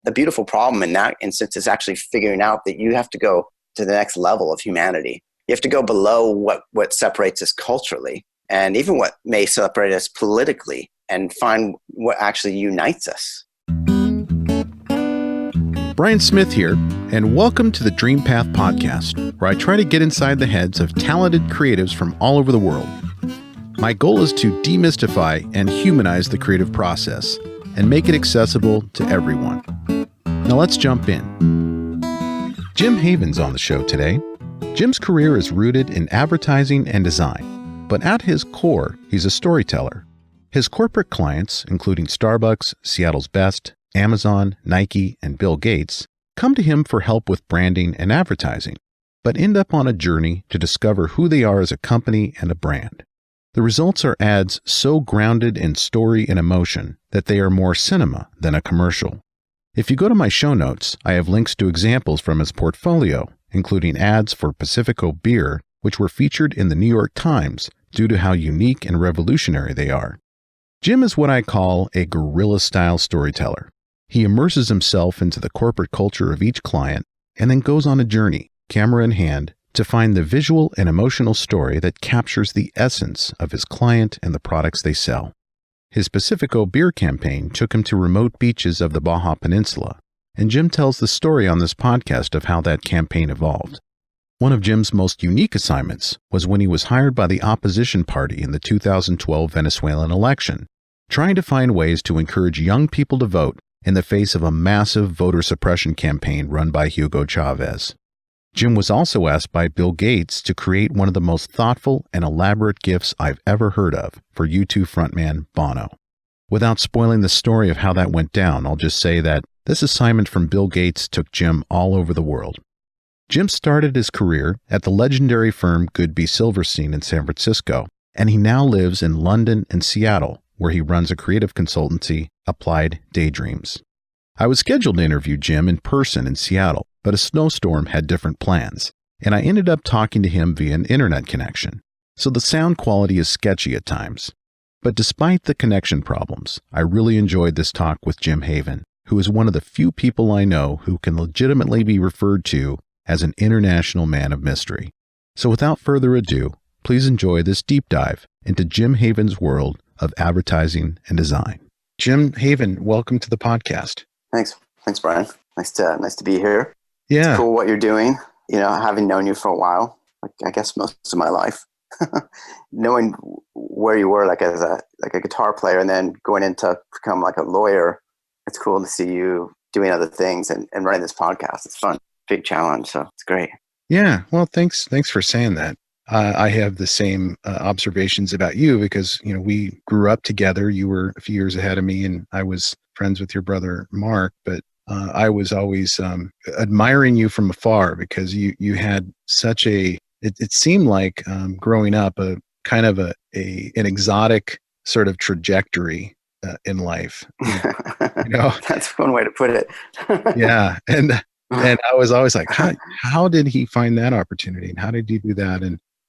the beautiful problem in that instance is actually figuring out that you have to go to the next level of humanity. You have to go below what separates us culturally and even what may separate us politically and find what actually unites us. Brian Smith here, and welcome to the Dreampath podcast, where I try to get inside the heads of talented creatives from all over the world. My goal is to demystify and humanize the creative process and make it accessible to everyone. Now let's jump in. Jim Haven's on the show today. Jim's career is rooted in advertising and design, but at his core, he's a storyteller. His corporate clients, including Starbucks, Seattle's Best, Amazon, Nike, and Bill Gates, come to him for help with branding and advertising, but end up on a journey to discover who they are as a company and a brand. The results are ads so grounded in story and emotion that they are more cinema than a commercial. If you go to my show notes, I have links to examples from his portfolio, including ads for Pacifico Beer, which were featured in the New York Times due to how unique and revolutionary they are. Jim is what I call a guerrilla-style storyteller. He immerses himself into the corporate culture of each client and then goes on a journey, camera in hand, to find the visual and emotional story that captures the essence of his client and the products they sell. His Pacifico Beer campaign took him to remote beaches of the Baja Peninsula, and Jim tells the story on this podcast of how that campaign evolved. One of Jim's most unique assignments was when he was hired by the opposition party in the 2012 Venezuelan election, trying to find ways to encourage young people to vote in the face of a massive voter suppression campaign run by Hugo Chavez. Jim was also asked by Bill Gates to create one of the most thoughtful and elaborate gifts I've ever heard of for U2 frontman Bono. Without spoiling the story of how that went down, I'll just say that this assignment from Bill Gates took Jim all over the world. Jim started his career at the legendary firm Goodby Silverstein in San Francisco, and he now lives in London and Seattle, where he runs a creative consultancy, Applied Daydreams. I was scheduled to interview Jim in person in Seattle, but a snowstorm had different plans, and I ended up talking to him via an internet connection, so the sound quality is sketchy at times. But despite the connection problems, I really enjoyed this talk with Jim Haven, who is one of the few people I know who can legitimately be referred to as an international man of mystery. So without further ado, please enjoy this deep dive into Jim Haven's world of advertising and design. Jim Haven, welcome to the podcast. Thanks, Brian. Nice to be here. Yeah. It's cool what you're doing. You know, having known you for a while, like I guess most of my life, knowing where you were as a guitar player and then going into become like a lawyer, it's cool to see you doing other things and running this podcast. It's fun, big challenge, so it's great. Yeah. Well, thanks for saying that. I have the same observations about you because, you know, we grew up together. You were a few years ahead of me and I was friends with your brother, Mark, but I was always admiring you from afar because you had such it seemed like growing up, a kind of an exotic sort of trajectory in life. You know? That's one way to put it. Yeah. And I was always like, how did he find that opportunity? And how did he do that?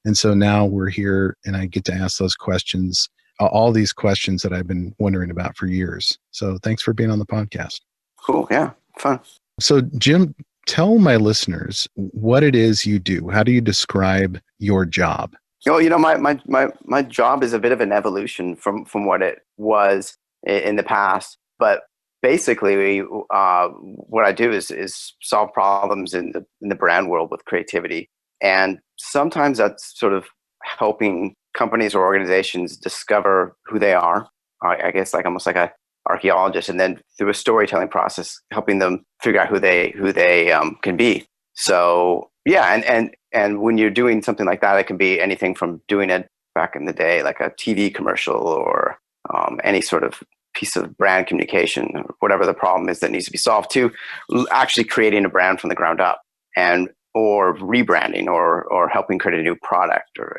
And so now we're here and I get to ask those questions, all these questions that I've been wondering about for years. So thanks for being on the podcast. Cool. Yeah. Fun. So Jim, tell my listeners what it is you do. How do you describe your job? Oh, you know, my job is a bit of an evolution from what it was in the past. But basically, what I do is solve problems in the brand world with creativity. And sometimes that's sort of helping companies or organizations discover who they are. I guess almost like a archaeologist, and then through a storytelling process, helping them figure out who they can be. So yeah, and when you're doing something like that, it can be anything from doing it back in the day, like a TV commercial or any sort of piece of brand communication, or whatever the problem is that needs to be solved, to actually creating a brand from the ground up, or rebranding, or helping create a new product, or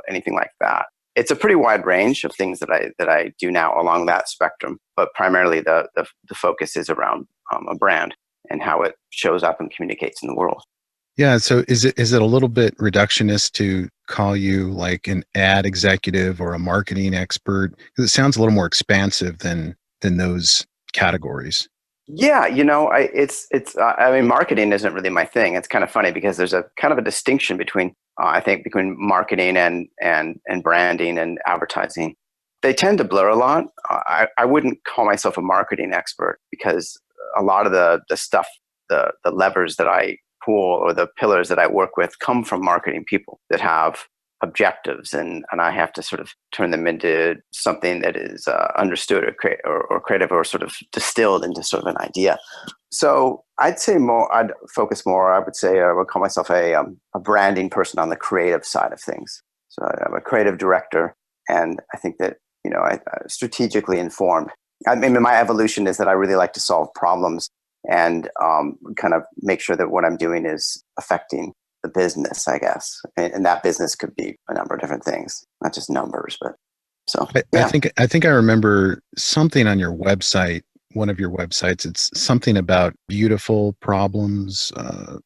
anything like that. It's a pretty wide range of things that I do now along that spectrum, but primarily the focus is around a brand and how it shows up and communicates in the world. Yeah. So is it a little bit reductionist to call you like an ad executive or a marketing expert? Because it sounds a little more expansive than those categories. Yeah, I mean, marketing isn't really my thing. It's kind of funny because there's a kind of a distinction between, I think, between marketing and branding and advertising. They tend to blur a lot. I wouldn't call myself a marketing expert because a lot of the stuff, the levers that I pull or the pillars that I work with come from marketing people that have objectives, and I have to sort of turn them into something that is understood or creative or sort of distilled into sort of an idea. So I'd say more. I'd focus more. I would say I would call myself a branding person on the creative side of things. So I'm a creative director, and I think that I strategically informed. I mean, my evolution is that I really like to solve problems and kind of make sure that what I'm doing is affecting the business, I guess. And that business could be a number of different things, not just numbers, but so I yeah. think I remember something on your website, one of your websites. It's something about beautiful problems.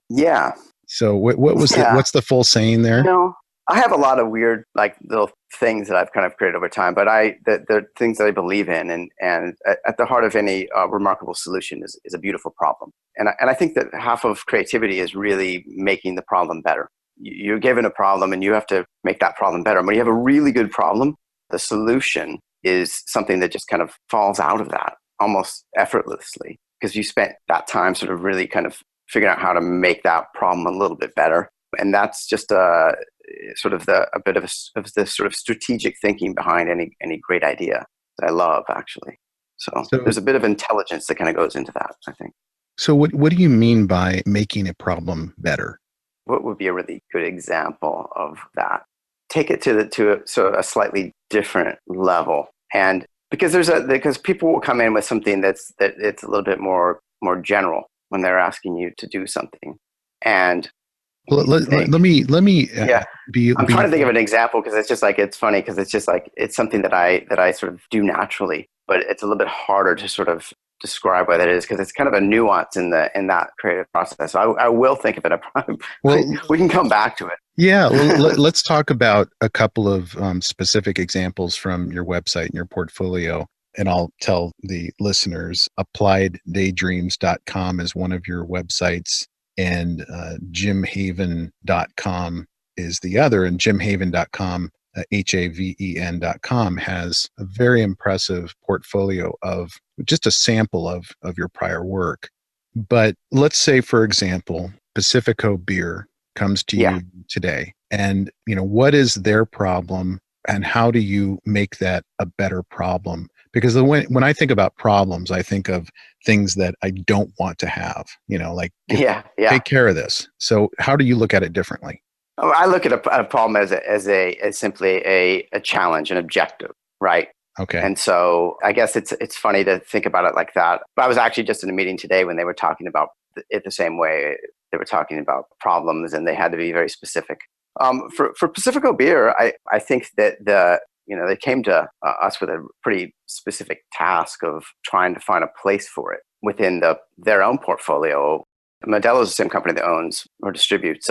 Yeah. So what was Yeah. what's the full saying You there? know, I have a lot of weird, like, little things that I've kind of created over time, but the things that I believe in, and at the heart of any remarkable solution is a beautiful problem. And I think that half of creativity is really making the problem better. You're given a problem and you have to make that problem better. When you have a really good problem, the solution is something that just kind of falls out of that almost effortlessly because you spent that time sort of really kind of figuring out how to make that problem a little bit better. And that's just a bit of this sort of strategic thinking behind any great idea that I love, actually. So So there's a bit of intelligence that kind of goes into that, I think. so what do you mean by making a problem better? What would be a really good example of that? Take it to a slightly different level, and because people will come in with something that it's a little bit more general when they're asking you to do something, and Well, you think, let me yeah. I'm be trying to think of an example because it's just like it's funny because it's just like it's something that I sort of do naturally, but it's a little bit harder to sort of describe what it is because it's kind of a nuance in that creative process. So I will think of it. well. We can come back to it. Yeah, well, let's talk about a couple of specific examples from your website and your portfolio. And I'll tell the listeners applieddaydreams.com is one of your websites, and jimhaven.com is the other. And jimhaven.com, haven.com, has a very impressive portfolio of just a sample of your prior work. But let's say, for example, Pacifico Beer comes to Yeah. you today, and what is their problem, and how do you make that a better problem? Because when I think about problems, I think of things that I don't want to have, like Yeah. Yeah. take care of this. So how do you look at it differently? I look at a problem as simply a challenge, an objective, right? Okay. And so I guess it's funny to think about it like that. But I was actually just in a meeting today when they were talking about it the same way. They were talking about problems, and they had to be very specific. For Pacifico Beer, I think that they came to us with a pretty specific task of trying to find a place for it within their own portfolio. Modelo is the same company that owns or distributes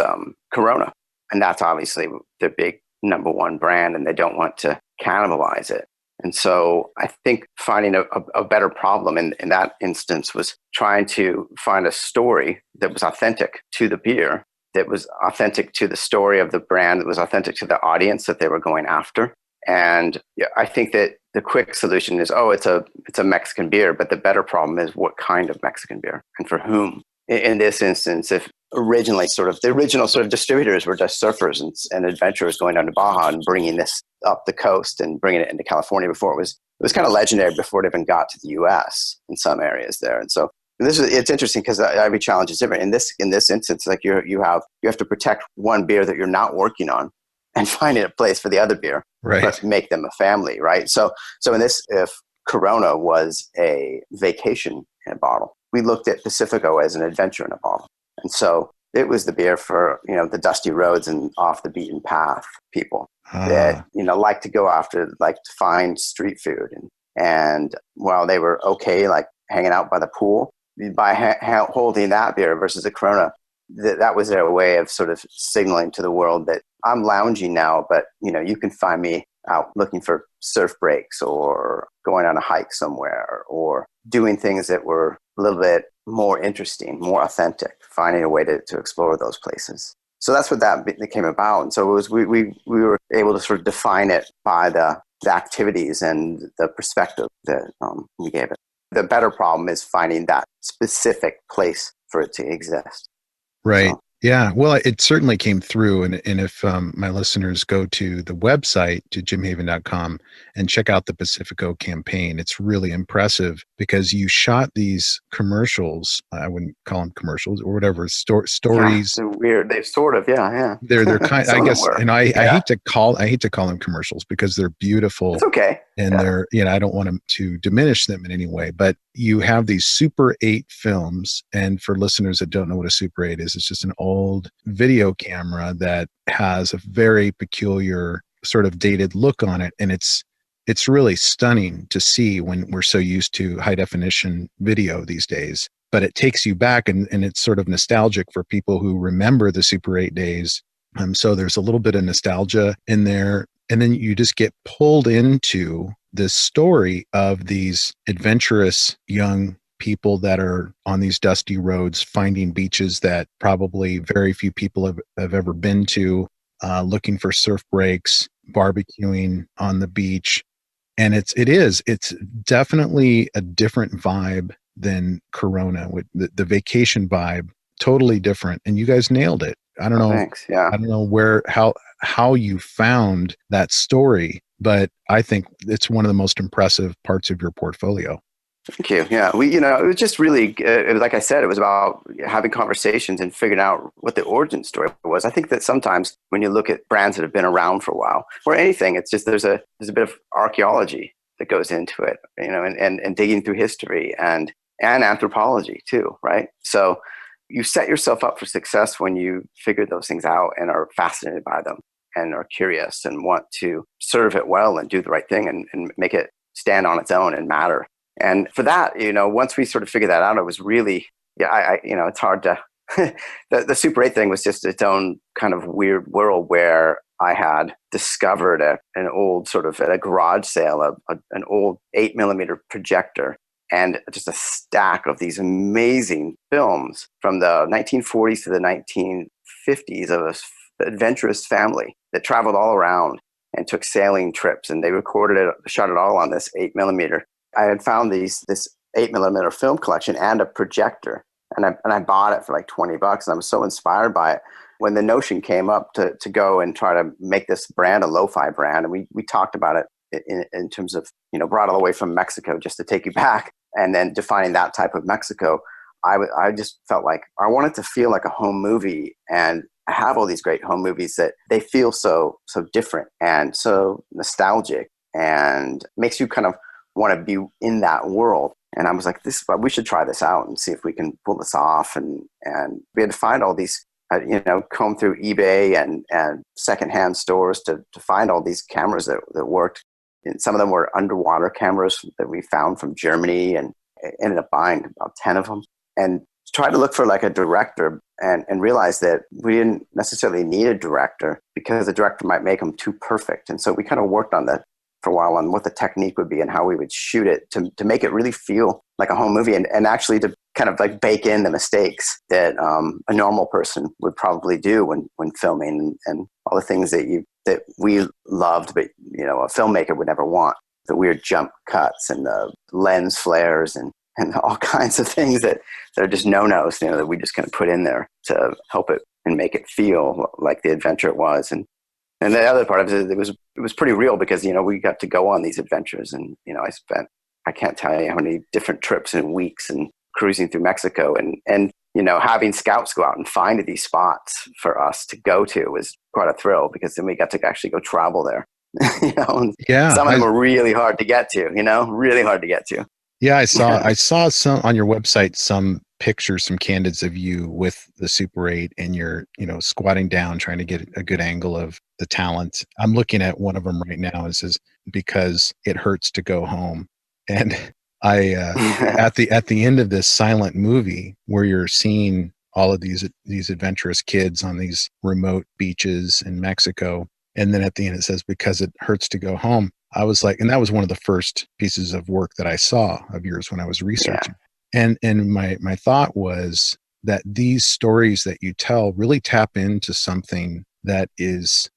Corona, and that's obviously their big number one brand, and they don't want to cannibalize it. And so I think finding a better problem in that instance was trying to find a story that was authentic to the beer, that was authentic to the story of the brand, that was authentic to the audience that they were going after. And I think that the quick solution is, it's a Mexican beer, but the better problem is what kind of Mexican beer and for whom. In this instance, if originally the original sort of distributors were just surfers and adventurers going down to Baja and bringing this up the coast and bringing it into California before it was kind of legendary before it even got to the U.S. in some areas there. And so it's interesting because every challenge is different. In this instance, like you have to protect one beer that you're not working on and finding a place for the other beer, Right. but make them a family, right? So in this, if Corona was a vacation in a bottle, we looked at Pacifico as an adventure in a bottle. And so it was the beer for, the dusty roads and off the beaten path people that, like to go after, like to find street food. And while they were okay, like hanging out by the pool, by holding that beer versus a Corona, that was their way of sort of signaling to the world that I'm lounging now, but, you can find me out looking for surf breaks or going on a hike somewhere or doing things that were a little bit more interesting, more authentic, finding a way to explore those places. So that's what that came about. And so it was, we were able to sort of define it by the activities and the perspective that we gave it. The better problem is finding that specific place for it to exist. Right. So, Yeah. Well, it certainly came through. And if my listeners go to the website, to jimhaven.com, and check out the Pacifico campaign, it's really impressive because you shot these commercials. I wouldn't call them commercials or whatever, yeah, stories. they're weird. They've sort of, yeah. They're kind, Some I of them guess, were. and I Yeah. hate to call them commercials because they're beautiful It's okay. and Yeah. they're, I don't want to diminish them in any way, but you have these Super 8 films. And for listeners that don't know what a Super 8 is, it's just an old video camera that has a very peculiar sort of dated look on it. And it's really stunning to see when we're so used to high definition video these days. But it takes you back, and it's sort of nostalgic for people who remember the Super 8 days. So there's a little bit of nostalgia in there. And then you just get pulled into this story of these adventurous young people that are on these dusty roads, finding beaches that probably very few people have ever been to, looking for surf breaks, barbecuing on the beach. And it's definitely a different vibe than Corona, with the vacation vibe, totally different. And you guys nailed it. I don't know. Thanks. Yeah. I don't know how you found that story, but I think it's one of the most impressive parts of your portfolio. Thank you. Yeah, it was just really, it was, like I said, it was about having conversations and figuring out what the origin story was. I think that sometimes when you look at brands that have been around for a while, or anything, it's just there's a bit of archaeology that goes into it, and digging through history and anthropology too, right? So you set yourself up for success when you figure those things out and are fascinated by them and are curious and want to serve it well and do the right thing and make it stand on its own and matter. And for that, once we sort of figured that out, it was really, it's hard to, the Super 8 thing was just its own kind of weird world where I had discovered an old sort of, at a garage sale, an old 8mm projector and just a stack of these amazing films from the 1940s to the 1950s of an adventurous family that traveled all around and took sailing trips, and they recorded it, shot it all on this 8mm. I had found this 8mm film collection and a projector, and I bought it for like $20, and I was so inspired by it. When the notion came up to go and try to make this brand a lo-fi brand, and we talked about it in terms of, brought all the way from Mexico just to take you back, and then defining that type of Mexico, I just felt like I wanted to feel like a home movie, and I have all these great home movies that they feel so different and so nostalgic, and makes you kind of want to be in that world. And I was like, we should try this out and see if we can pull this off. And we had to find all these, comb through eBay and secondhand stores to find all these cameras that worked. And some of them were underwater cameras that we found from Germany, and ended up buying about 10 of them, and tried to look for like a director, and realized that we didn't necessarily need a director because the director might make them too perfect. And so we kind of worked on that for a while on what the technique would be and how we would shoot it to make it really feel like a home movie, and actually to kind of like bake in the mistakes that a normal person would probably do when filming, and all the things that we loved, but a filmmaker would never want. The weird jump cuts and the lens flares and all kinds of things that are just no-nos, that we just kind of put in there to help it and make it feel like the adventure it was. And the other part of it was pretty real because, we got to go on these adventures, and, I can't tell you how many different trips and weeks and cruising through Mexico, and having scouts go out and find these spots for us to go to was quite a thrill, because then we got to actually go travel there. Yeah. Some of them were really hard to get to, really hard to get to. Yeah, I saw some on your website, some pictures, some candids of you with the Super 8, and you're, squatting down trying to get a good angle of the talent. I'm looking at one of them right now. It says, "Because it hurts to go home." And I at the end of this silent movie where you're seeing all of these adventurous kids on these remote beaches in Mexico, and then at the end it says, "Because it hurts to go home." I was like, and that was one of the first pieces of work that I saw of yours when I was researching. And my thought was that these stories that you tell really tap into something that is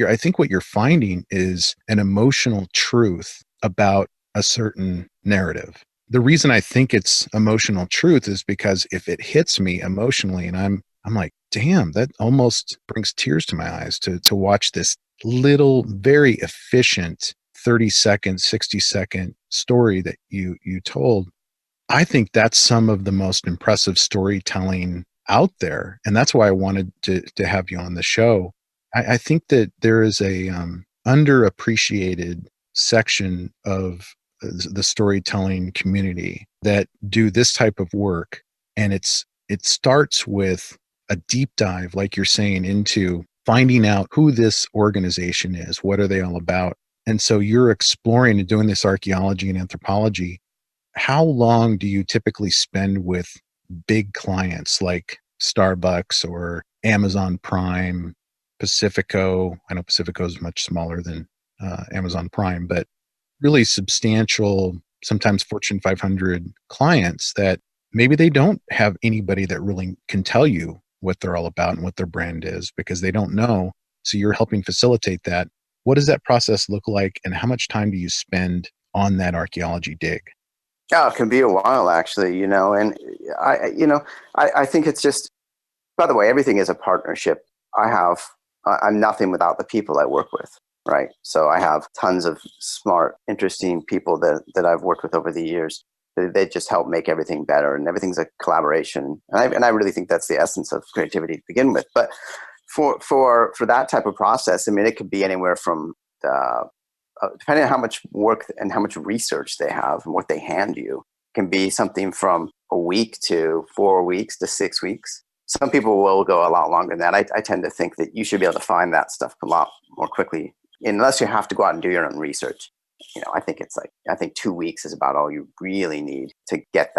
I think what you're finding is an emotional truth about a certain narrative. The reason I think it's emotional truth is because if it hits me emotionally and I'm like, damn, that almost brings tears to my eyes to watch this little, very efficient 30-second, 60-second story that you told. I think that's some of the most impressive storytelling out there. And that's why I wanted to have you on the show. I think that there is a underappreciated section of the storytelling community that do this type of work. And it starts with a deep dive, like you're saying, into finding out who this organization is, what are they all about. And so you're exploring and doing this archaeology and anthropology. How long do you typically spend with big clients like Starbucks or Amazon Prime, Pacifico? I know Pacifico is much smaller than Amazon Prime, but really substantial, sometimes Fortune 500 clients that maybe they don't have anybody that really can tell you what they're all about and what their brand is because they don't know. So you're helping facilitate that. What does that process look like, and how much time do you spend on that archaeology dig? Yeah, it can be a while actually, and I think it's just, by the way, everything is a partnership. I'm nothing without the people I work with, right? So I have tons of smart, interesting people that I've worked with over the years. They just help make everything better, and everything's a collaboration. And I really think that's the essence of creativity to begin with. But for that type of process, I mean, it could be anywhere from depending on how much work and how much research they have and what they hand you, can be something from a week to 4 weeks to 6 weeks. Some people will go a lot longer than that. I tend to think that you should be able to find that stuff a lot more quickly, unless you have to go out and do your own research. I think 2 weeks is about all you really need to get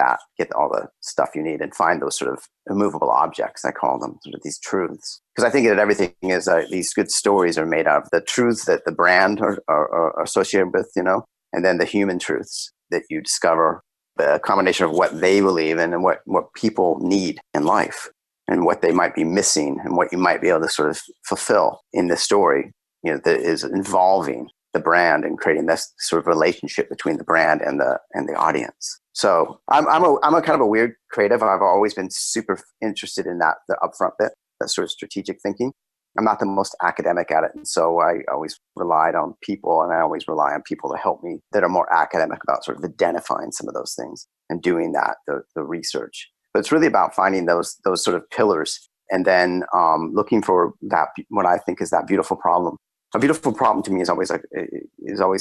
all the stuff you need and find those sort of immovable objects, I call them, sort of these truths. Because I think that everything is, these good stories are made out of the truths that the brand are associated with, and then the human truths that you discover, the combination of what they believe in and what people need in life and what they might be missing and what you might be able to sort of fulfill in the story, that is involving the brand and creating this sort of relationship between the brand and the audience. So I'm a kind of a weird creative. I've always been super interested in that, the upfront bit, that sort of strategic thinking. I'm not the most academic at it. And so I always relied on people, and I always rely on people to help me that are more academic about sort of identifying some of those things and doing that, the research. But it's really about finding those sort of pillars and then looking for that, what I think is that beautiful problem. A beautiful problem to me is always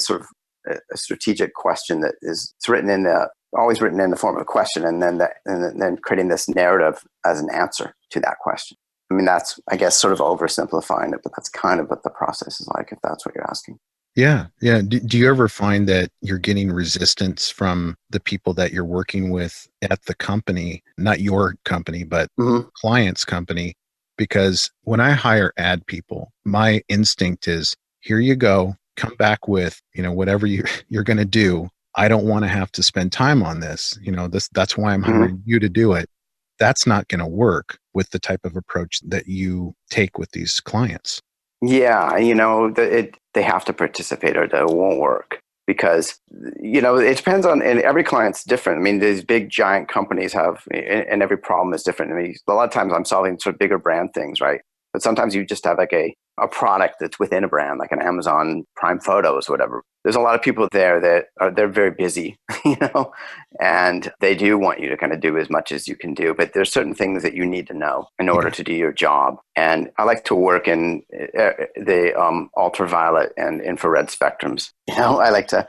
sort of a strategic question that is always written in the form of a question, and then creating this narrative as an answer to that question. I mean, that's, I guess, sort of oversimplifying it, but that's kind of what the process is like, if that's what you're asking. Yeah. Yeah. Do you ever find that you're getting resistance from the people that you're working with at the company, not your company, but client's company? Because when I hire ad people, my instinct is, here you go, come back with, whatever you're going to do. I don't want to have to spend time on this. That's why I'm hiring you to do it. That's not going to work with the type of approach that you take with these clients. Yeah, they have to participate or it won't work, because it depends on, and every client's different. I mean, these big giant companies have, and every problem is different. I mean, a lot of times I'm solving sort of bigger brand things, right? But sometimes you just have like a product that's within a brand, like an Amazon Prime Photos, whatever. There's a lot of people there that they're very busy, and they do want you to kind of do as much as you can do. But there's certain things that you need to know in order to do your job. And I like to work in the ultraviolet and infrared spectrums. I like to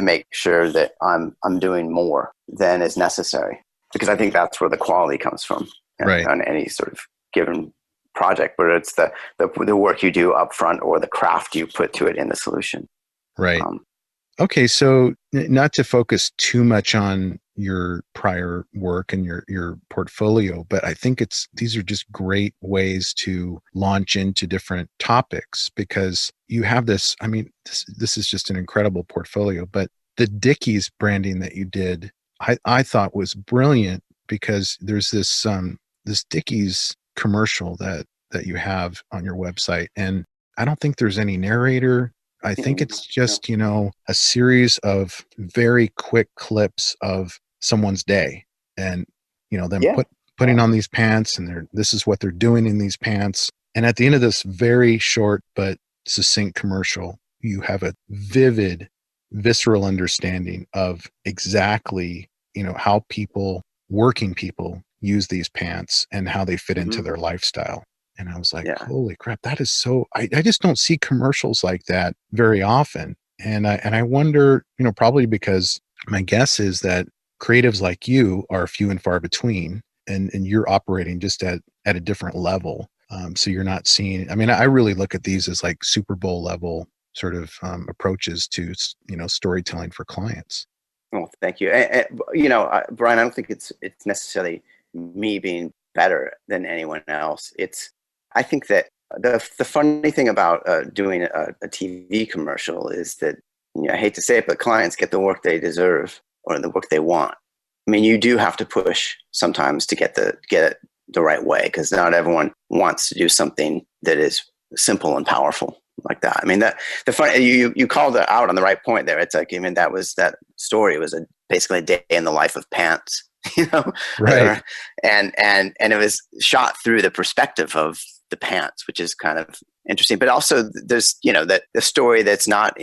make sure that I'm doing more than is necessary, because I think that's where the quality comes from, right, on any sort of given project, whether it's the work you do up front or the craft you put to it in the solution. Right. Okay. So not to focus too much on your prior work and your portfolio, but I think these are just great ways to launch into different topics, because you have this, I mean, this is just an incredible portfolio, but the Dickies branding that you did I thought was brilliant, because there's this Dickies commercial that you have on your website, and I don't think there's any narrator. I think Mm, it's no. just, a series of very quick clips of someone's day, and them Yeah. putting on these pants, and this is what they're doing in these pants. And at the end of this very short but succinct commercial, you have a vivid, visceral understanding of exactly, how working people use these pants and how they fit into Hmm. their lifestyle. And I was like, Yeah. holy crap, that is so, I just don't see commercials like that very often. And I wonder, probably because my guess is that creatives like you are few and far between, and you're operating just at a different level. So you're not seeing, I mean, I really look at these as like Super Bowl level sort of approaches to, storytelling for clients. Well, thank you. Brian, I don't think it's necessarily me being better than anyone else. I think that the funny thing about doing a TV commercial is that, I hate to say it, but clients get the work they deserve or the work they want. I mean, you do have to push sometimes to get it the right way, because not everyone wants to do something that is simple and powerful like that. I mean, the fun, you called it out on the right point there. It's like, I mean, that story was basically a day in the life of pants, you know, Right. and it was shot through the perspective of the pants, which is kind of interesting. But also, there's, that the story that's not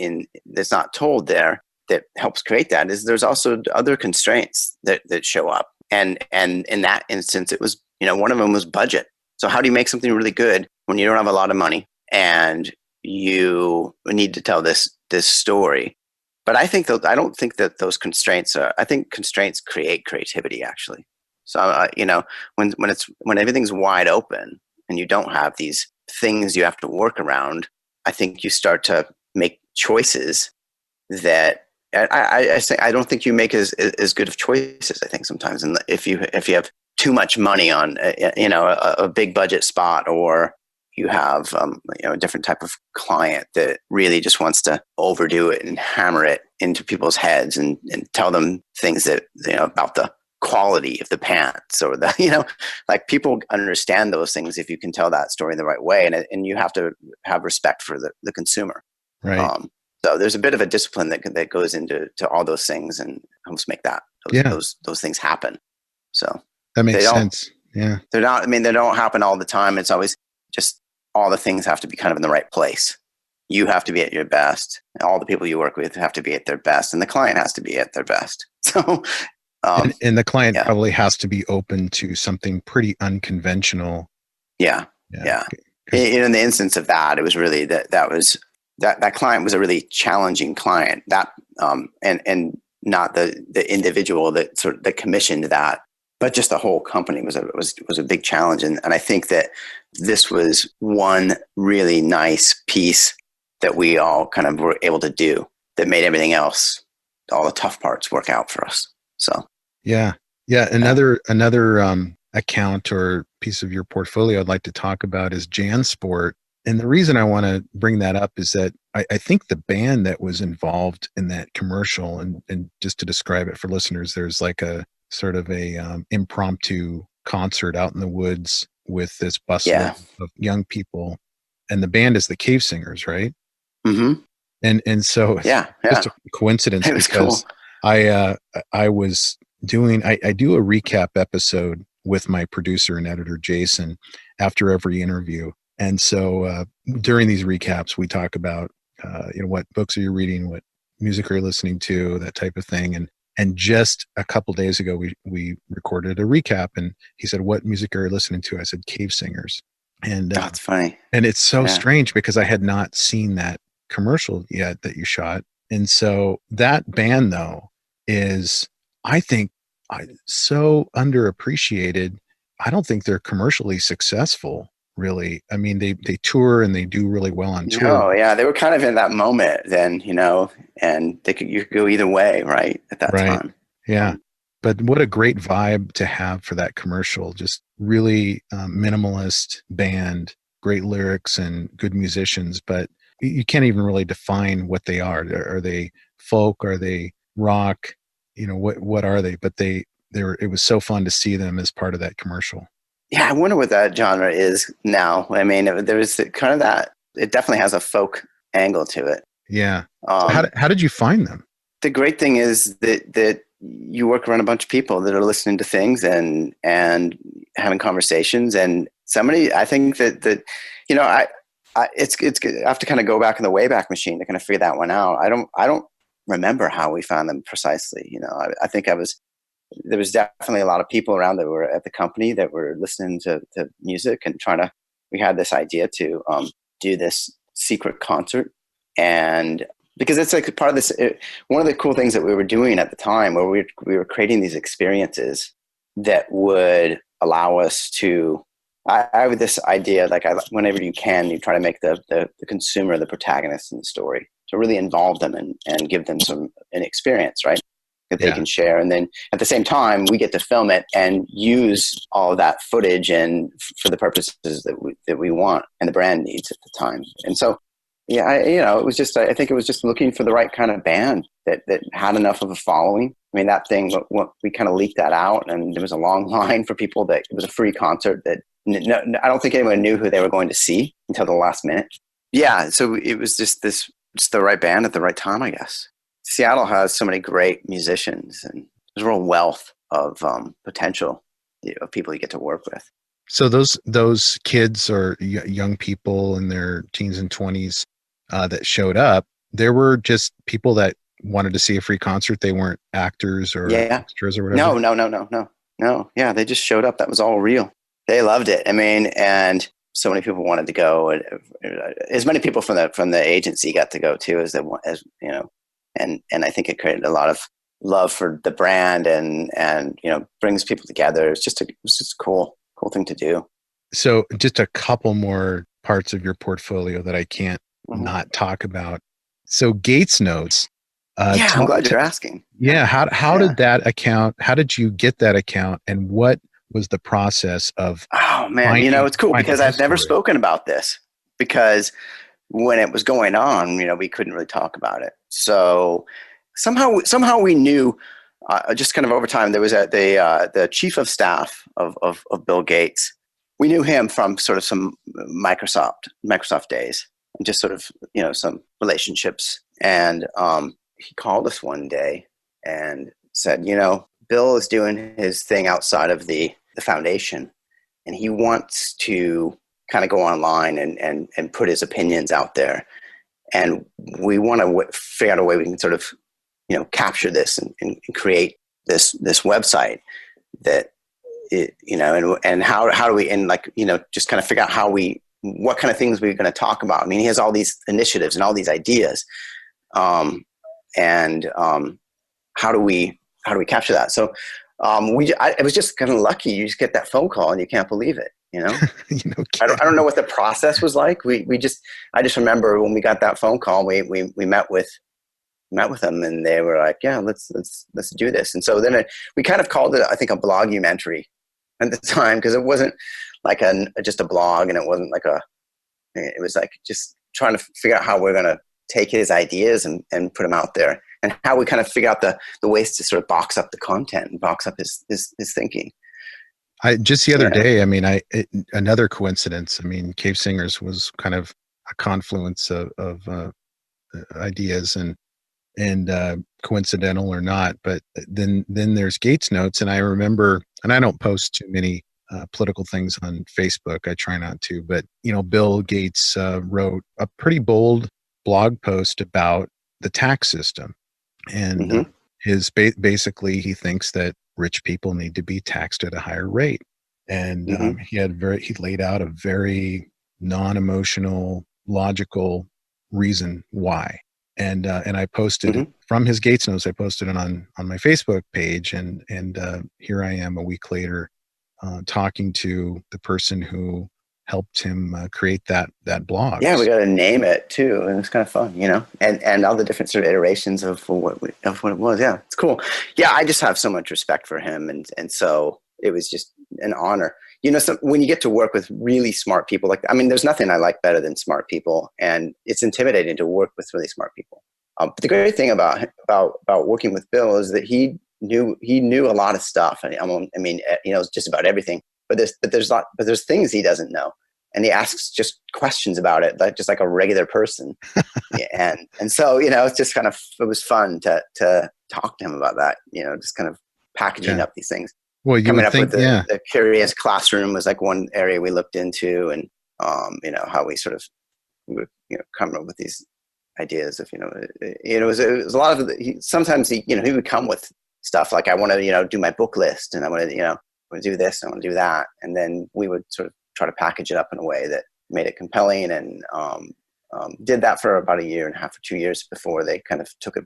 told there that helps create that is there's also other constraints that show up, and in that instance, it was, one of them was budget. So how do you make something really good when you don't have a lot of money and you need to tell this story? But I don't think that those constraints are. I think constraints create creativity, actually. So when everything's wide open and you don't have these things you have to work around, I think you start to make choices that I say I don't think you make as good of choices. I think sometimes, and if you have too much money on a big budget spot, or you have a different type of client that really just wants to overdo it and hammer it into people's heads and tell them things that about the quality of the pants, or the like, people understand those things if you can tell that story in the right way, and you have to have respect for the consumer. Right. um, so there's a bit of a discipline that goes into all those things and helps make Yeah, those things happen. So that they makes don't sense. Yeah. they're not I mean, they don't happen all the time. It's always just, all the things have to be kind of in the right place. You have to be at your best. All the people you work with have to be at their best, and the client has to be at their best. So And the client yeah, probably has to be open to something pretty unconventional. yeah, Yeah. yeah. Because In the instance of that, it was really that client was a really challenging client, and not the individual that commissioned that, but just the whole company was a big challenge. And I think that this was one really nice piece that we all kind of were able to do that made everything else, all the tough parts, work out for us. So yeah. Yeah. yeah. Another account or piece of your portfolio I'd like to talk about is JanSport. And the reason I want to bring that up is that I think the band that was involved in that commercial, and just to describe it for listeners, there's like a sort of a impromptu concert out in the woods with this busload Yeah. of young people, and the band is the Cave Singers, right? Mm-hmm. And so it's Yeah. just Yeah. a coincidence, It was cool. because I was doing, I do a recap episode with my producer and editor Jason after every interview. And so during these recaps, we talk about what books are you reading, what music are you listening to, that type of thing. And just a couple days ago, we recorded a recap, and he said, "What music are you listening to?" I said, "Cave Singers." And That's funny. it's so Yeah. strange, because I had not seen that commercial yet that you shot. And so that band, though, is, I think, so underappreciated. I don't think they're commercially successful, really. I mean, they tour and they do really well on tour. No, yeah, they were kind of in that moment then, and you could go either way, right, at that Right. time. Yeah. Um, But what a great vibe to have for that commercial. Just really minimalist band, great lyrics and good musicians, but you can't even really define what they are. Are they folk? Are they rock? what are they? But they were. It was so fun to see them as part of that commercial. Yeah, I wonder what that genre is now. I mean, there was kind of that. It definitely has a folk angle to it. Yeah. So Um, how did you find them? the great thing is that you work around a bunch of people that are listening to things and having conversations. And somebody, I think that it's good. I have to kind of go back in the Wayback Machine to kind of figure that one out. I don't remember how we found them precisely. I think there was definitely a lot of people around that were at the company that were listening to music and we had this idea to do this secret concert. And because it's like part of this, one of the cool things that we were doing at the time where we were creating these experiences that would allow us to, I have this idea, like whenever you can, you try to make the consumer the protagonist in the story, to really involve them and give them an experience, right? That they can share. And then at the same time, we get to film it and use all of that footage and for the purposes that we want and the brand needs at the time. And so, yeah, it was just, I think it was just looking for the right kind of band that had enough of a following. I mean, that thing, we kind of leaked that out, and there was a long line for people it was a free concert that I don't think anyone knew who they were going to see until the last minute. Yeah. So it was just the right band at the right time, I guess. Seattle has so many great musicians, and there's a real wealth of potential of people you get to work with. So those kids or young people in their teens and 20s that showed up, there were just people that wanted to see a free concert. They weren't actors or extras or whatever. No. Yeah, they just showed up. That was all real. They loved it. I mean, and so many people wanted to go. And as many people from the agency got to go too, as and I think it created a lot of love for the brand and brings people together. It's just a cool thing to do. So just a couple more parts of your portfolio that I can't not talk about. So Gates Notes. I'm glad you're asking. Yeah. How did that account, how did you get that account, and what was the process of? Oh man, it's cool because I've never spoken about this, because when it was going on, we couldn't really talk about it. So somehow we knew, just kind of over time, there was the chief of staff of Bill Gates. We knew him from sort of some Microsoft days, and just sort of, some relationships. And he called us one day and said, Bill is doing his thing outside of the foundation, and he wants to kind of go online and put his opinions out there. And we want to figure out a way we can sort of, capture this and create this website that, and how do we, and just kind of figure out what kind of things we're going to talk about. I mean, he has all these initiatives and all these ideas. How do we capture that? So it was just kind of lucky. You just get that phone call and you can't believe it. I don't know what the process was like. I just remember when we got that phone call, we met with them, and they were like, yeah, let's do this. And so then we kind of called it, I think, a blogumentary at the time, because it wasn't like just a blog, and it wasn't like it was like just trying to figure out how we're going to take his ideas and put them out there, and how we kind of figure out the ways to sort of box up the content and box up his thinking. Just the other day, I mean, another coincidence. I mean, Cave Singers was kind of a confluence of ideas and coincidental or not. But then there's Gates Notes, and I remember, and I don't post too many political things on Facebook. I try not to, but Bill Gates wrote a pretty bold blog post about the tax system, and basically he thinks that rich people need to be taxed at a higher rate. And he laid out a very non-emotional, logical reason why. And I posted it from his Gates Notes. I posted it on my Facebook page, and here I am a week later talking to the person who helped him create that blog. Yeah, we got to name it too, and it's kind of fun, and all the different sort of iterations of what it was. Yeah, it's cool. Yeah, I just have so much respect for him, and so it was just an honor. So when you get to work with really smart people, there's nothing I like better than smart people, and it's intimidating to work with really smart people. But the great thing about working with Bill is that he knew a lot of stuff. And I mean, he knows just about everything. But there's things he doesn't know, and he asks just questions about it, just like a regular person. Yeah, and so it's just it was fun to talk to him about that. Just kind of packaging up these things. Well, you Coming would up think, with the curious classroom was like one area we looked into, and how we sort of would come up with these ideas of it was a lot of sometimes he would come with stuff like, I want to do my book list, and I want to do this, I want to do that, and then we would sort of try to package it up in a way that made it compelling, and did that for about a year and a half or 2 years before they kind of took it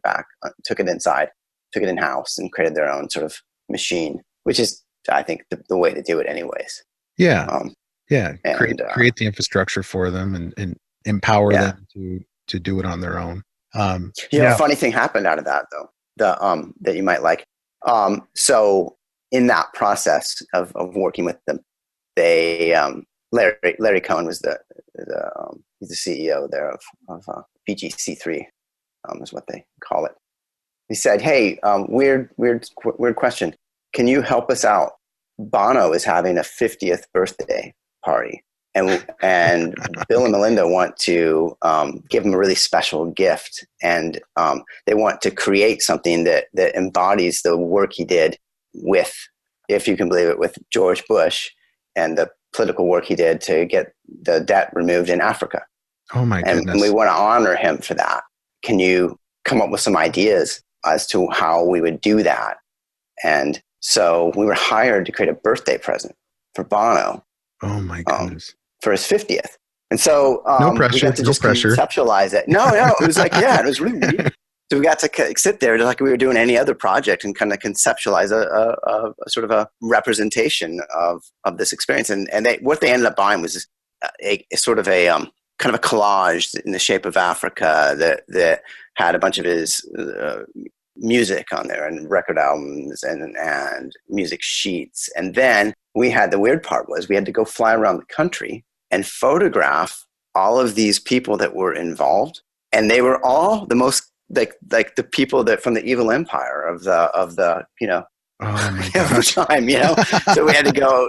inside, took it in-house, and created their own sort of machine, which is, I think, the way to do it anyways. Create the infrastructure for them and empower them to do it on their own. A funny thing happened out of that, though, that you might like. So in that process of working with them, they Larry Cohen was he's the CEO there of BGC3, is what they call it. He said, "Hey, weird question. Can you help us out? Bono is having a 50th birthday party, and Bill and Melinda want to give him a really special gift, and they want to create something that embodies the work he did with, if you can believe it, with George Bush, and the political work he did to get the debt removed in Africa. Oh my goodness! And we want to honor him for that. Can you come up with some ideas as to how we would do that?" And so we were hired to create a birthday present for Bono. Oh my goodness! For his 50th. And so no pressure, we got to just conceptualize it. No, it was like, it was really weird. So we got to sit there like we were doing any other project and kind of conceptualize a sort of a representation of this experience. And what they ended up buying was a sort of a kind of a collage in the shape of Africa that had a bunch of his music on there, and record albums and music sheets. And then the weird part was we had to go fly around the country and photograph all of these people that were involved. And they were all the most like the people that from the evil empire of the of the time, So we had to go,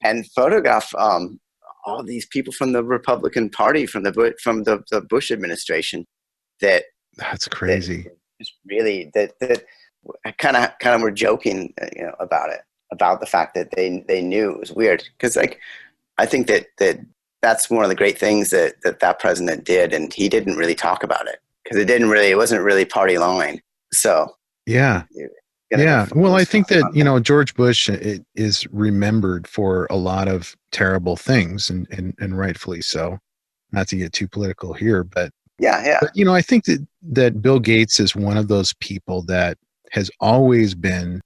and photograph all these people from the Republican Party, from the Bush administration. That's crazy. Just really that kind of were joking, about it, about the fact that they knew it was weird, because I think that's one of the great things that president did, and he didn't really talk about it because it wasn't really party line. So well, I think that George Bush is remembered for a lot of terrible things, and rightfully so. Not to get too political here, but But, I think that Bill Gates is one of those people that has always been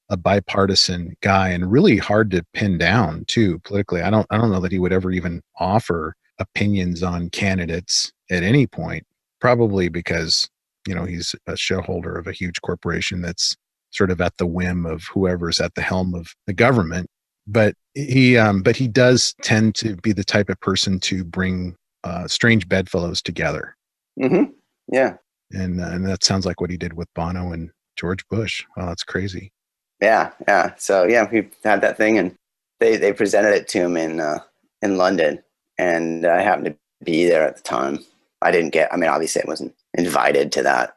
a bipartisan guy, and really hard to pin down too politically. I don't know that he would ever even offer opinions on candidates at any point, probably because he's a shareholder of a huge corporation that's sort of at the whim of whoever's at the helm of the government. But he does tend to be the type of person to bring strange bedfellows together. Mm-hmm. Yeah. And that sounds like what he did with Bono and George Bush. Wow, that's crazy. Yeah. So we had that thing, and they presented it to him in London, and I happened to be there at the time. Obviously I wasn't invited to that,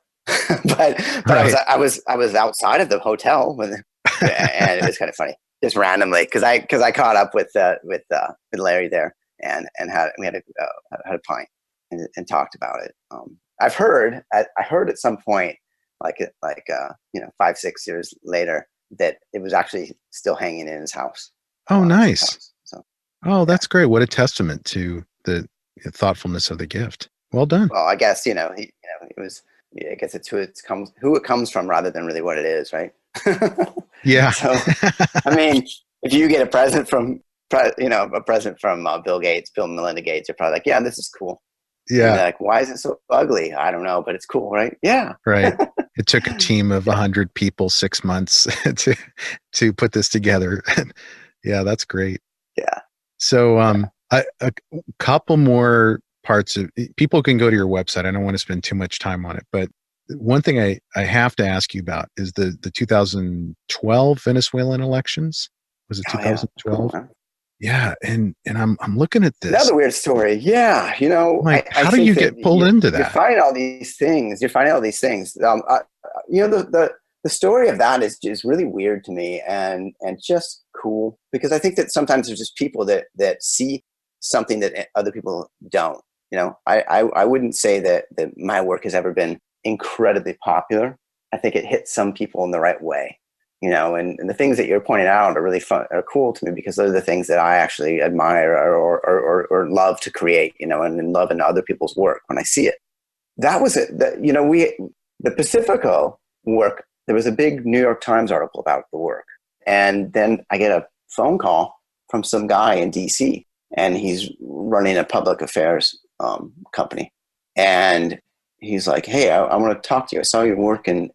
but right. I was outside of the hotel and it was kind of funny, just randomly, because I caught up with Larry there, and we had a pint and talked about it. I heard at some point, like 5-6 years later, that it was actually still hanging in his house. Oh, nice. So, that's great. What a testament to the thoughtfulness of the gift. Well done. Well, I guess it was. I guess it's who it comes from rather than really what it is, right? Yeah. So, if you get a present from Bill Gates, Bill and Melinda Gates, you're probably like, yeah, this is cool. Yeah. Like, why is it so ugly? I don't know, but it's cool, right? Yeah. Right. It took a team of 100 people 6 months to put this together. Yeah, that's great. Yeah. So a couple more parts of people can go to your website. I don't want to spend too much time on it, but one thing I have to ask you about is the 2012 Venezuelan elections. Was it Oh, yeah. 2012? Cool, man. Yeah, and I'm looking at this. Another weird story. Yeah, Like, I how do think you that get pulled into you're that? finding all these things. You're finding all these things. The story of that is really weird to me and just cool, because I think that sometimes there's just people that see something that other people don't. I wouldn't say that my work has ever been incredibly popular. I think it hits some people in the right way. And the things that you're pointing out are really fun, are cool to me, because those are the things that I actually admire or love to create, and love in other people's work when I see it. That was it. The Pacifico work, there was a big New York Times article about the work. And then I get a phone call from some guy in DC, and he's running a public affairs company. And he's like, hey, I want to talk to you. I saw your work in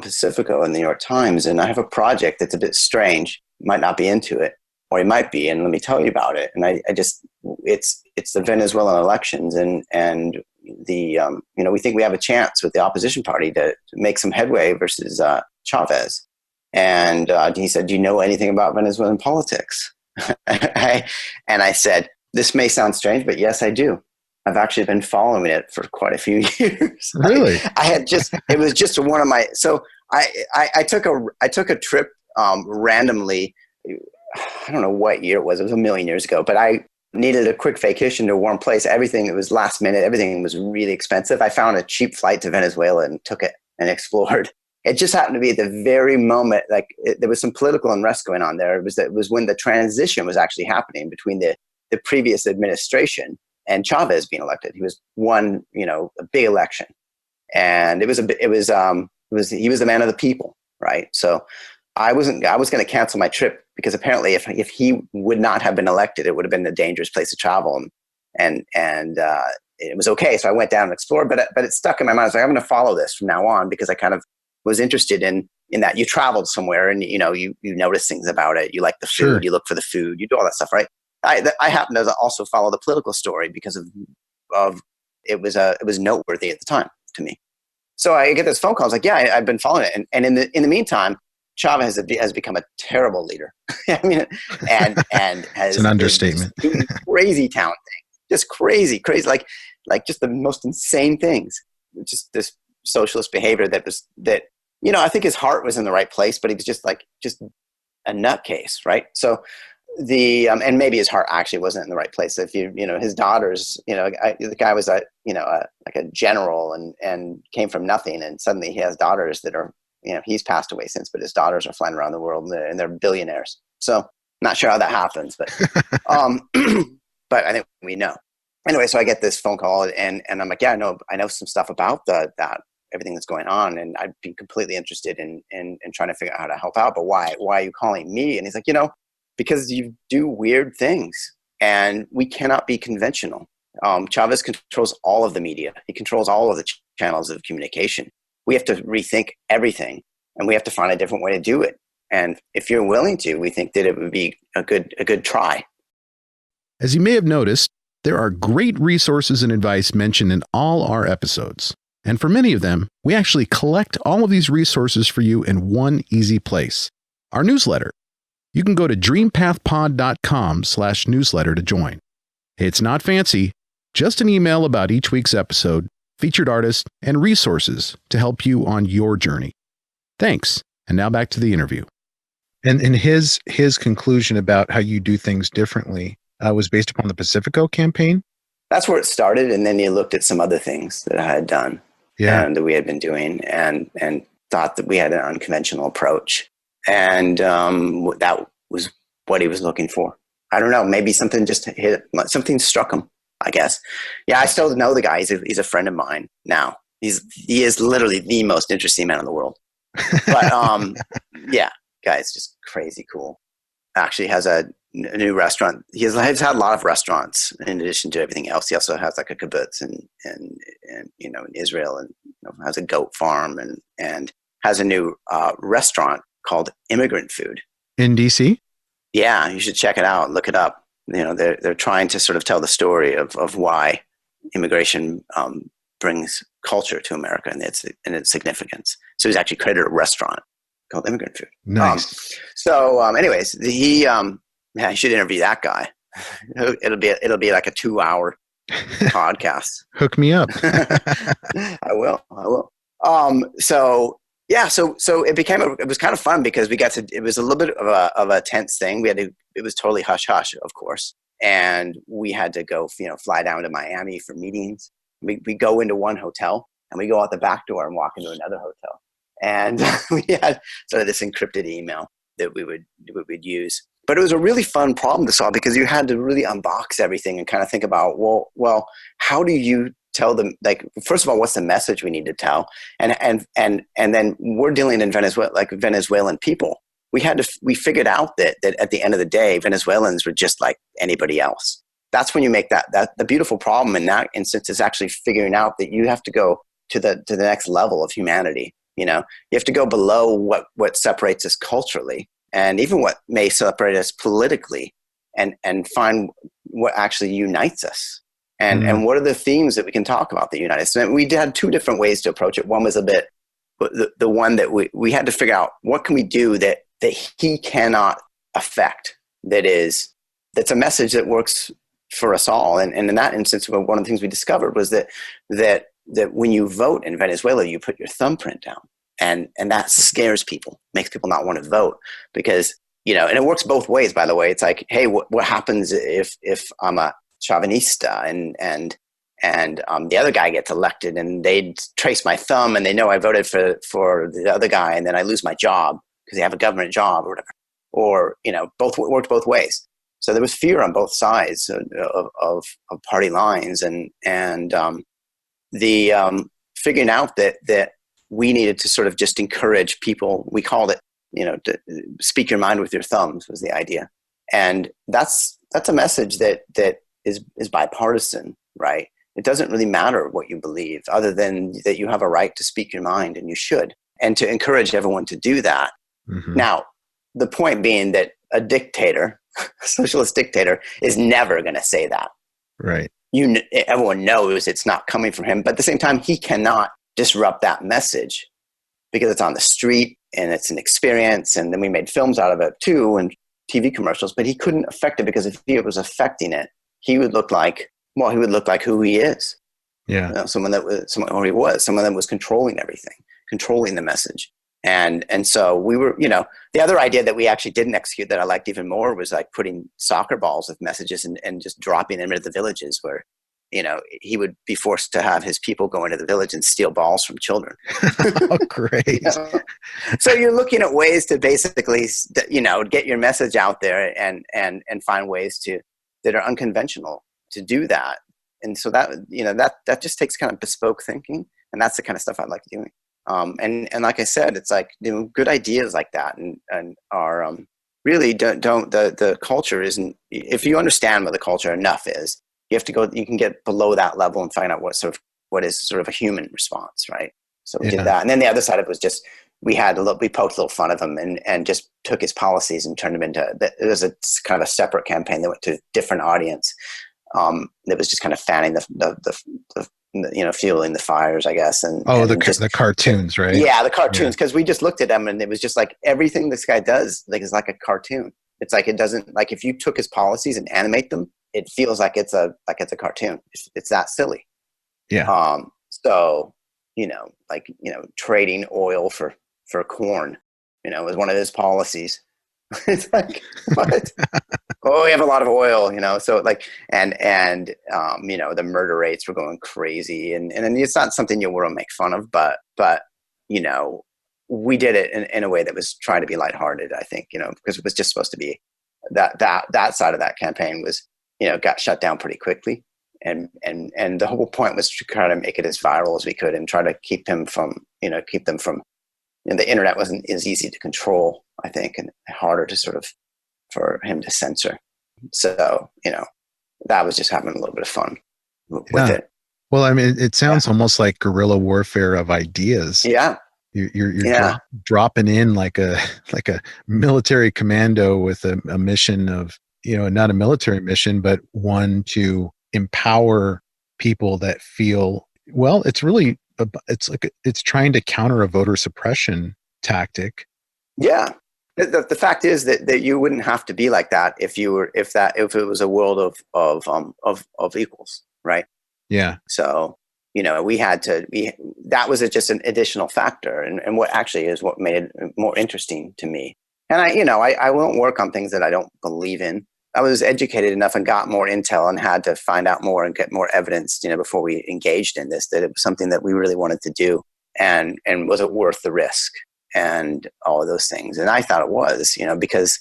Pacifico in the New York Times, and I have a project that's a bit strange. You might not be into it, or you might be, and let me tell you about it. And it's the Venezuelan elections, and we think we have a chance with the opposition party to make some headway versus Chavez. And he said, do you know anything about Venezuelan politics? And I said, this may sound strange, but yes, I do. I've actually been following it for quite a few years. Really? It was just one of my, so I took a trip randomly. I don't know what year it was a million years ago, but I needed a quick vacation to a warm place. Everything, it was last minute. Everything was really expensive. I found a cheap flight to Venezuela and took it and explored. It just happened to be at the very moment, there was some political unrest going on there. It was when the transition was actually happening between the previous administration and Chavez being elected. He was won, a big election, and he was the man of the people, right? So I was going to cancel my trip, because apparently if he would not have been elected, it would have been a dangerous place to travel, and it was okay. So I went down and explored, but it stuck in my mind. I was like, I'm going to follow this from now on, because I kind of was interested in that. You traveled somewhere, and you notice things about it. You like the food, Sure. You look for the food, you do all that stuff, right? I happen to also follow the political story because of it was noteworthy at the time to me. So I get this phone call. I was like, yeah, I've been following it, and in the meantime, Chavez has become a terrible leader. I mean, and has It's an understatement. doing crazy town things, just crazy, like just the most insane things. Just this socialist behavior that I think his heart was in the right place, but he was just a nutcase, right? So and maybe his heart actually wasn't in the right place. If his daughters, the guy was like a general and came from nothing, and suddenly he has daughters that are, he's passed away since, but his daughters are flying around the world and they're billionaires. So not sure how that happens, but but I think we know. Anyway, so I get this phone call, and I'm like, yeah, I know some stuff about that everything that's going on, and I'd be completely interested in trying to figure out how to help out. But why are you calling me? And he's like, because you do weird things, and we cannot be conventional. Chavez controls all of the media. He controls all of the channels of communication. We have to rethink everything, and we have to find a different way to do it. And if you're willing to, we think that it would be a good try. As you may have noticed, there are great resources and advice mentioned in all our episodes. And for many of them, we actually collect all of these resources for you in one easy place, our newsletter. You can go to dreampathpod.com/newsletter to join. It's not fancy, just an email about each week's episode, featured artists, and resources to help you on your journey. Thanks. And now back to the interview. And his conclusion about how you do things differently was based upon the Pacifico campaign? That's where it started, and then he looked at some other things that I had done, and that we had been doing, and thought that we had an unconventional approach. And that was what he was looking for. I don't know. Maybe something just something struck him, I guess. Yeah, I still know the guy. He's a friend of mine now. He is literally the most interesting man in the world. But yeah, guy's just crazy cool. Actually has a new restaurant. He's had a lot of restaurants in addition to everything else. He also has like a kibbutz in Israel, and has a goat farm, and has a new restaurant called Immigrant Food in DC. Yeah, you should check it out. Look it up. They're trying to sort of tell the story of why immigration brings culture to America and its significance. So he's actually created a restaurant called Immigrant Food. Nice. Anyways, you should interview that guy. It'll be like a 2-hour podcast. Hook me up. I will. So it was kind of fun because it was a little bit of a tense thing. It was totally hush hush, of course. And we had to go, fly down to Miami for meetings. We go into one hotel and we go out the back door and walk into another hotel. And we had sort of this encrypted email that we would use. But it was a really fun problem to solve because you had to really unbox everything and kind of think about, well, how do you tell them, like, first of all, what's the message we need to tell? And then we're dealing in Venezuela, like Venezuelan people. We figured out that at the end of the day, Venezuelans were just like anybody else. That's when you make that the beautiful problem in that instance is actually figuring out that you have to go to the next level of humanity. You have to go below what separates us culturally and even what may separate us politically and find what actually unites us. And what are the themes that we can talk about that unite us? And we had two different ways to approach it. One was a bit the one that we had to figure out what can we do that he cannot affect, that's a message that works for us all. And in that instance, one of the things we discovered was that when you vote in Venezuela, you put your thumbprint down. And that scares people, makes people not want to vote because, and it works both ways, by the way. It's like, hey, what happens if I'm a Chavinista and the other guy gets elected and they trace my thumb and they know I voted for the other guy and then I lose my job because they have a government job or whatever. Or, both worked both ways. So there was fear on both sides of party lines and figuring out that we needed to sort of just encourage people. We called it, to speak your mind with your thumbs was the idea. And that's a message that is bipartisan, right? It doesn't really matter what you believe other than that you have a right to speak your mind and you should, and to encourage everyone to do that. Mm-hmm. Now, the point being that a dictator, a socialist dictator, is never going to say that. Right. Everyone knows it's not coming from him, but at the same time, he cannot disrupt that message because it's on the street and it's an experience. And then we made films out of it too and TV commercials, but he couldn't affect it because if he was affecting it, he would look like who he is. Yeah. Someone that was controlling everything, controlling the message. And so we were, the other idea that we actually didn't execute that I liked even more was like putting soccer balls with messages and just dropping them into the villages where, he would be forced to have his people go into the village and steal balls from children. Oh, great. So you're looking at ways to basically, get your message out there and find ways that are unconventional to do that. And so that, that just takes kind of bespoke thinking. And that's the kind of stuff I like doing. And like I said, it's like, good ideas like that and are really the culture isn't, if you understand what the culture enough is, you can get below that level and find out what is sort of a human response, right? So we did that. And then the other side of it was just, we poked a little fun of him and just took his policies and turned them into, it was a kind of a separate campaign that went to a different audience. That was just kind of fanning the fueling the fires, I guess. The cartoons, right? Yeah, the cartoons, because we just looked at them and it was just like everything this guy does is like a cartoon. It's like it doesn't, like if you took his policies and animate them, it feels like it's a cartoon. It's that silly. Yeah. So, trading oil for corn, was one of his policies. It's like, what? Oh, we have a lot of oil, so like, and the murder rates were going crazy and it's not something you want to make fun of, but we did it in a way that was trying to be lighthearted, I think, because it was just supposed to be that side of that campaign was, got shut down pretty quickly. And the whole point was to kind of make it as viral as we could and try to keep them from, the internet wasn't as easy to control, I think, and harder to for him to censor. So, that was just having a little bit of fun with it. Well, I mean, it sounds almost like guerrilla warfare of ideas. Yeah. You're dropping in like a military commando with a mission of, not a military mission, but one to empower people that feel, well, it's really, it's trying to counter a voter suppression tactic. Yeah. The fact is that you wouldn't have to be like that if it was a world of equals, right? Yeah. So, that was just an additional factor, and what actually is what made it more interesting to me. And I won't work on things that I don't believe in. I was educated enough and got more intel and had to find out more and get more evidence, before we engaged in this, that it was something that we really wanted to do, and was it worth the risk and all of those things. And I thought it was, because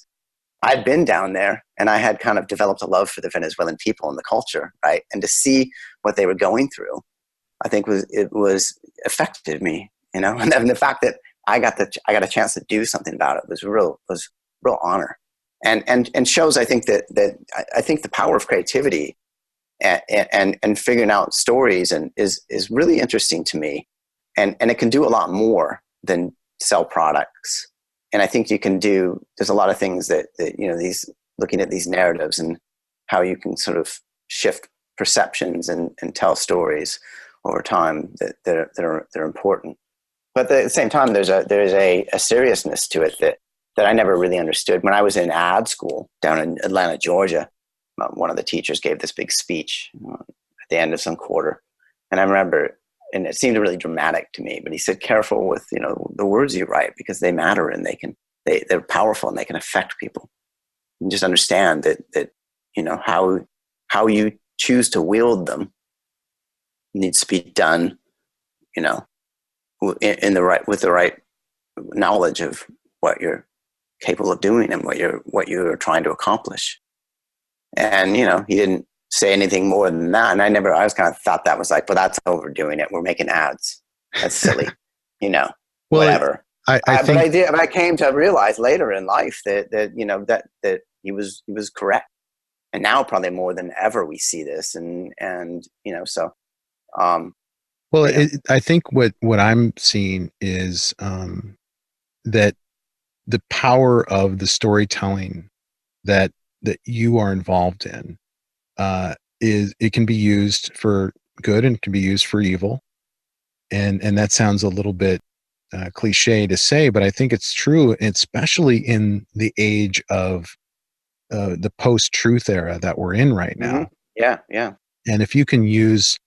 I'd been down there and I had kind of developed a love for the Venezuelan people and the culture, right? And to see what they were going through, I think was affected me, and then the fact that I got a chance to do something about it was real honor, and shows, I think, that I think the power of creativity and figuring out stories is really interesting to me, and it can do a lot more than sell products. And I think there's a lot of things that these, looking at these narratives and how you can sort of shift perceptions and tell stories over time that are important. But at the same time, there's a seriousness to it that I never really understood. When I was in ad school down in Atlanta, Georgia, one of the teachers gave this big speech at the end of some quarter. And I remember, and it seemed really dramatic to me, but he said, careful with, the words you write, because they matter and they're powerful and they can affect people. And just understand that how you choose to wield them needs to be done, with the right knowledge of what you're capable of doing and what you're trying to accomplish. And, he didn't say anything more than that. And I was kind of thought that was like, well, that's overdoing it. We're making ads. That's silly, Well, whatever. I think, but I did, but I came to realize later in life that he was correct. And now probably more than ever we see this. So, well, I think what I'm seeing is that the power of the storytelling that you are involved in is, it can be used for good and it can be used for evil, and that sounds a little bit cliche to say, but I think it's true, especially in the age of the post-truth era that we're in right now. Mm-hmm. Yeah. And if you can use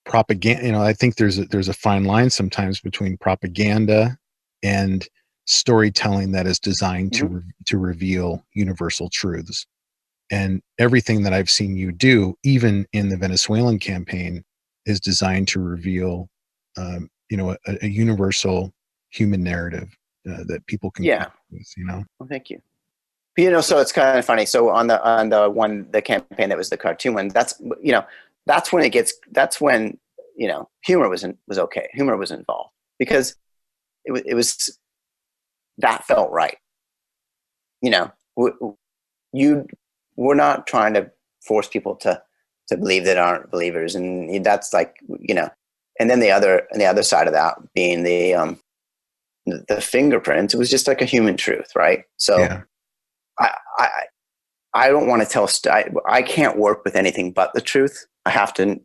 propaganda, I think there's a fine line sometimes between propaganda and storytelling that is designed Mm-hmm. to reveal universal truths. And everything that I've seen you do, even in the Venezuelan campaign, is designed to reveal, a universal human narrative that people can connect with, Well, thank you. So it's kind of funny. So on the campaign that was the cartoon one, that's when humor was okay. Humor was involved because it was that felt right. We're not trying to force people to believe that aren't believers, and that's like, and then the other side of that being the fingerprints. It was just like a human truth, right? So Yeah. I don't want to tell. I can't work with anything but the truth. I have to,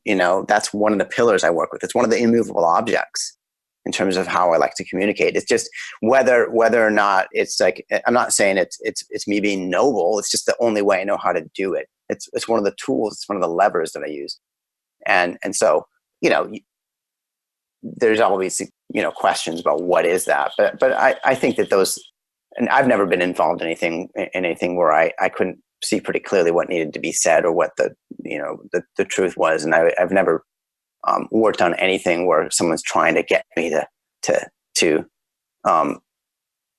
that's one of the pillars I work with. It's one of the immovable objects in terms of how I like to communicate. It's just whether or not it's like, I'm not saying it's me being noble. It's just the only way I know how to do it. It's one of the tools. It's one of the levers that I use. And so, there's always, questions about what is that, but I think that those, and I've never been involved in anything where I couldn't see pretty clearly what needed to be said or what the truth was. And I've never worked on anything where someone's trying to get me to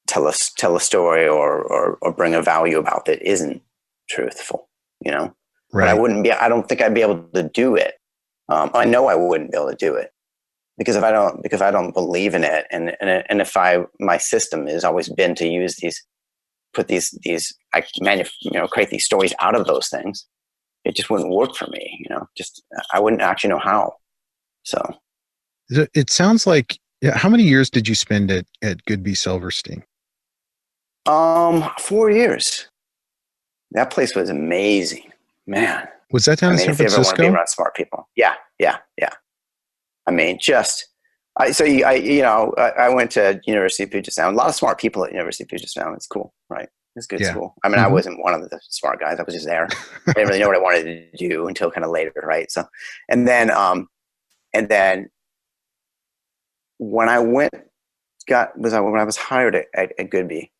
tell a story or bring a value about that isn't truthful, Right. But I don't think I'd be able to do it. I know I wouldn't be able to do it because if I don't believe in it, and if my system has always been to use create these stories out of those things, it just wouldn't work for me. I wouldn't actually know how. So it sounds like, how many years did you spend at Goodby Silverstein? 4 years. That place was amazing, man. Was that down I in mean, San if you ever want to be Francisco? around smart people. Yeah, yeah, yeah. I mean, I went to University of Puget Sound. A lot of smart people at University of Puget Sound. It's cool, right? It's good Yeah. school. I mean, I Hmm. wasn't one of the smart guys. I was just there. I didn't really know what I wanted to do until kind of later, right? So, and then, um, and then when I went, when I was hired at Goodby.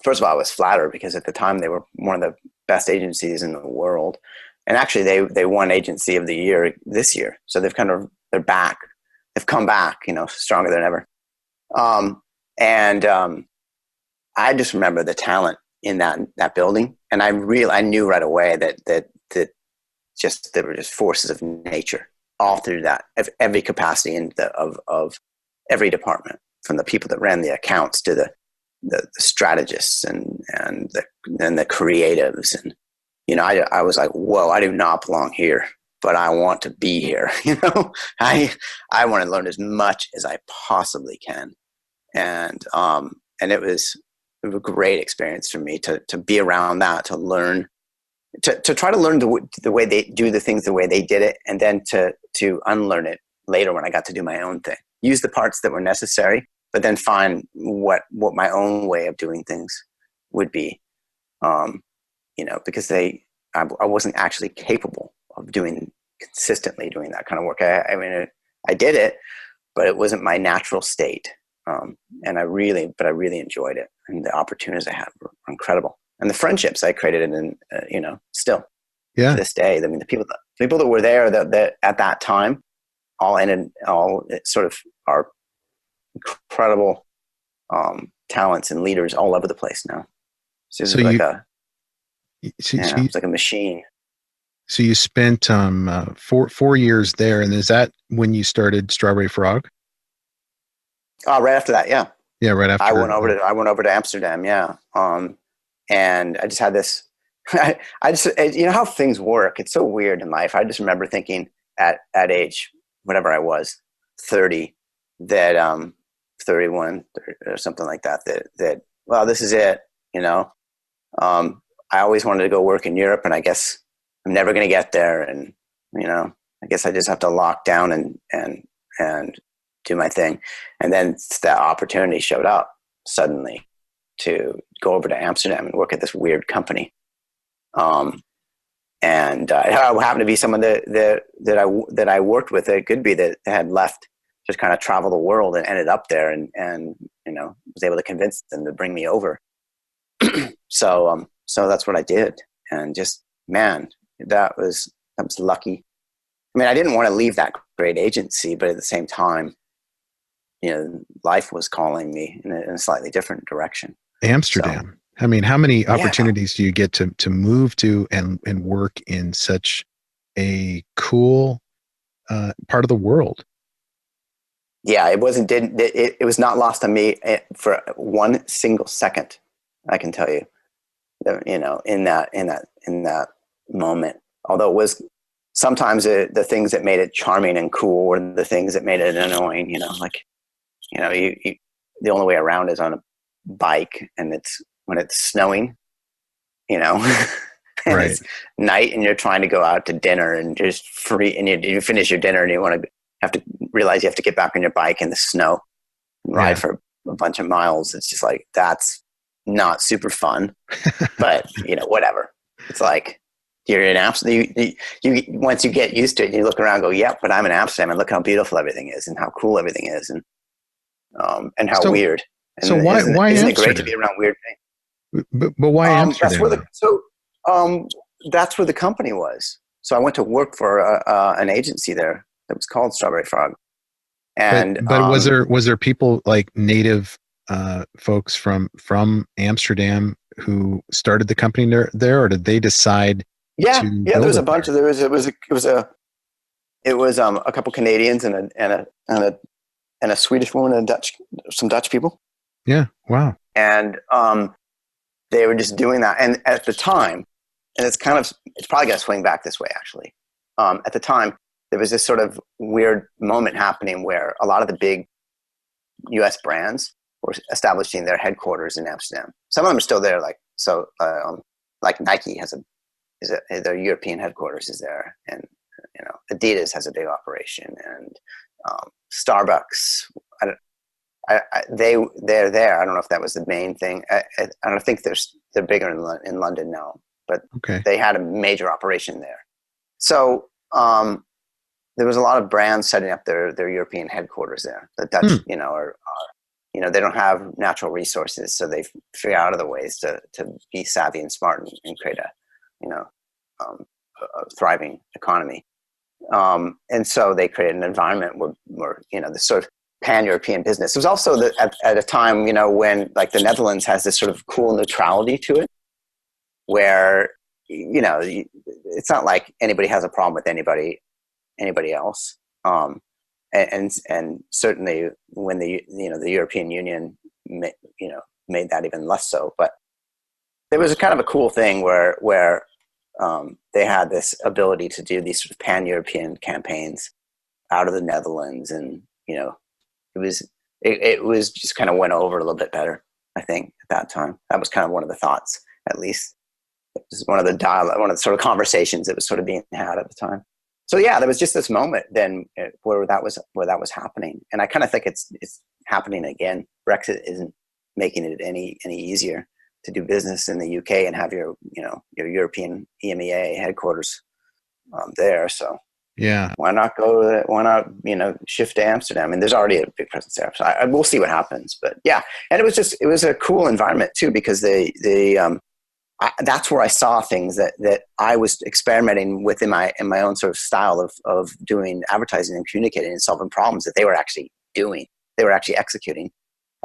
First of all, I was flattered because at the time they were one of the best agencies in the world, and actually they won Agency of the Year this year. So they're back. They've come back, stronger than ever. And I just remember the talent in that building, and I knew right away that there were just forces of nature all through that, of every capacity of every department, from the people that ran the accounts to the strategists and the creatives. And I was like, whoa, I do not belong here, but I want to be here. I want to learn as much as I possibly can. And it was a great experience for me to be around that, to learn, to try to learn the way they do the things the way they did it, and then to unlearn it later when I got to do my own thing. Use the parts that were necessary, but then find what my own way of doing things would be. Because I wasn't actually capable of consistently doing that kind of work. I did it, but it wasn't my natural state. And I really enjoyed it, and the opportunities I had were incredible, and the friendships I created, and still to Yeah. this day. I mean, the people that were there that at that time all sort of are incredible talents and leaders all over the place now. So So it's like you, it's like a machine. so you spent 4 years there, and is that when you started Strawberry Frog? Oh, right after that, yeah. Yeah, right I after. went over to Amsterdam, yeah. And I just had this. I just how things work. It's so weird in life. I just remember thinking at age whatever I was, 30, that 31 or something like that. That well, this is it. I always wanted to go work in Europe, and I guess I'm never going to get there. And I guess I just have to lock down and do my thing. And then that opportunity showed up suddenly to go over to Amsterdam and work at this weird company. And it happened to be someone that I worked with at Goodby that had left, just kind of travel the world and ended up there, and was able to convince them to bring me over. So that's what I did, and just, man, that was lucky. I mean, I didn't want to leave that great agency, but at the same time, life was calling me in a slightly different direction. Amsterdam. I mean, how many Yeah, opportunities do you get to move to and work in such a cool part of the world? yeah, it was not lost on me for one single second. I can tell you, in that moment. Although it was sometimes the things that made it charming and cool were the things that made it annoying. The only way around is on a bike, and it's when it's snowing, and Right. it's night, and you're trying to go out to dinner, and just free, and you finish your dinner, and have to realize you have to get back on your bike in the snow and ride for a bunch of miles. It's just like, that's not super fun, but whatever. It's like, you're in Amsterdam. You once you get used to it, you look around and go, yep, but I'm in Amsterdam, and look how beautiful everything is, and how cool everything is, and how So weird. And so why isn't it great to Amsterdam? be around weird things? But why That's where Amsterdam? that's where the company was. So I went to work for an agency there that was called Strawberry Frog. And But was there people like native folks from Amsterdam who started the company there, or did they decide yeah, to there build was a it bunch there? of it was a couple Canadians and a Swedish woman and some Dutch people. Yeah. Wow. And they were just doing that. And at the time, and it's probably going to swing back this way, actually. At the time, there was this sort of weird moment happening where a lot of the big U.S. brands were establishing their headquarters in Amsterdam. Some of them are still there, like Nike has a their European headquarters is there, and Adidas has a big operation, and Starbucks. They're there. I don't know if that was the main thing. I don't think they're bigger in London now, but Okay. they had a major operation there. So there was a lot of brands setting up their European headquarters there. The Dutch, are they don't have natural resources, so they figure out other ways to be savvy and smart and create a thriving economy. And so they created an environment where this sort of pan-European business. It was also at a time, when like the Netherlands has this sort of cool neutrality to it, where it's not like anybody has a problem with anybody else. And certainly when the European Union made that even less so. But there was a kind of a cool thing where they had this ability to do these sort of pan-European campaigns out of the Netherlands, and it was just kind of went over a little bit better, I think, at that time. That was kind of one of the thoughts, at least. It was one of the sort of conversations that was sort of being had at the time. So yeah, there was just this moment then where that was happening, and I kind of think it's happening again. Brexit isn't making it any easier to do business in the UK and have your European EMEA headquarters there. So yeah, why not shift to Amsterdam? And there's already a big presence there. So we'll see what happens. But yeah, and it was a cool environment too, because that's where I saw things that I was experimenting with in my own sort of style of doing advertising and communicating and solving problems that they were actually doing. They were actually executing.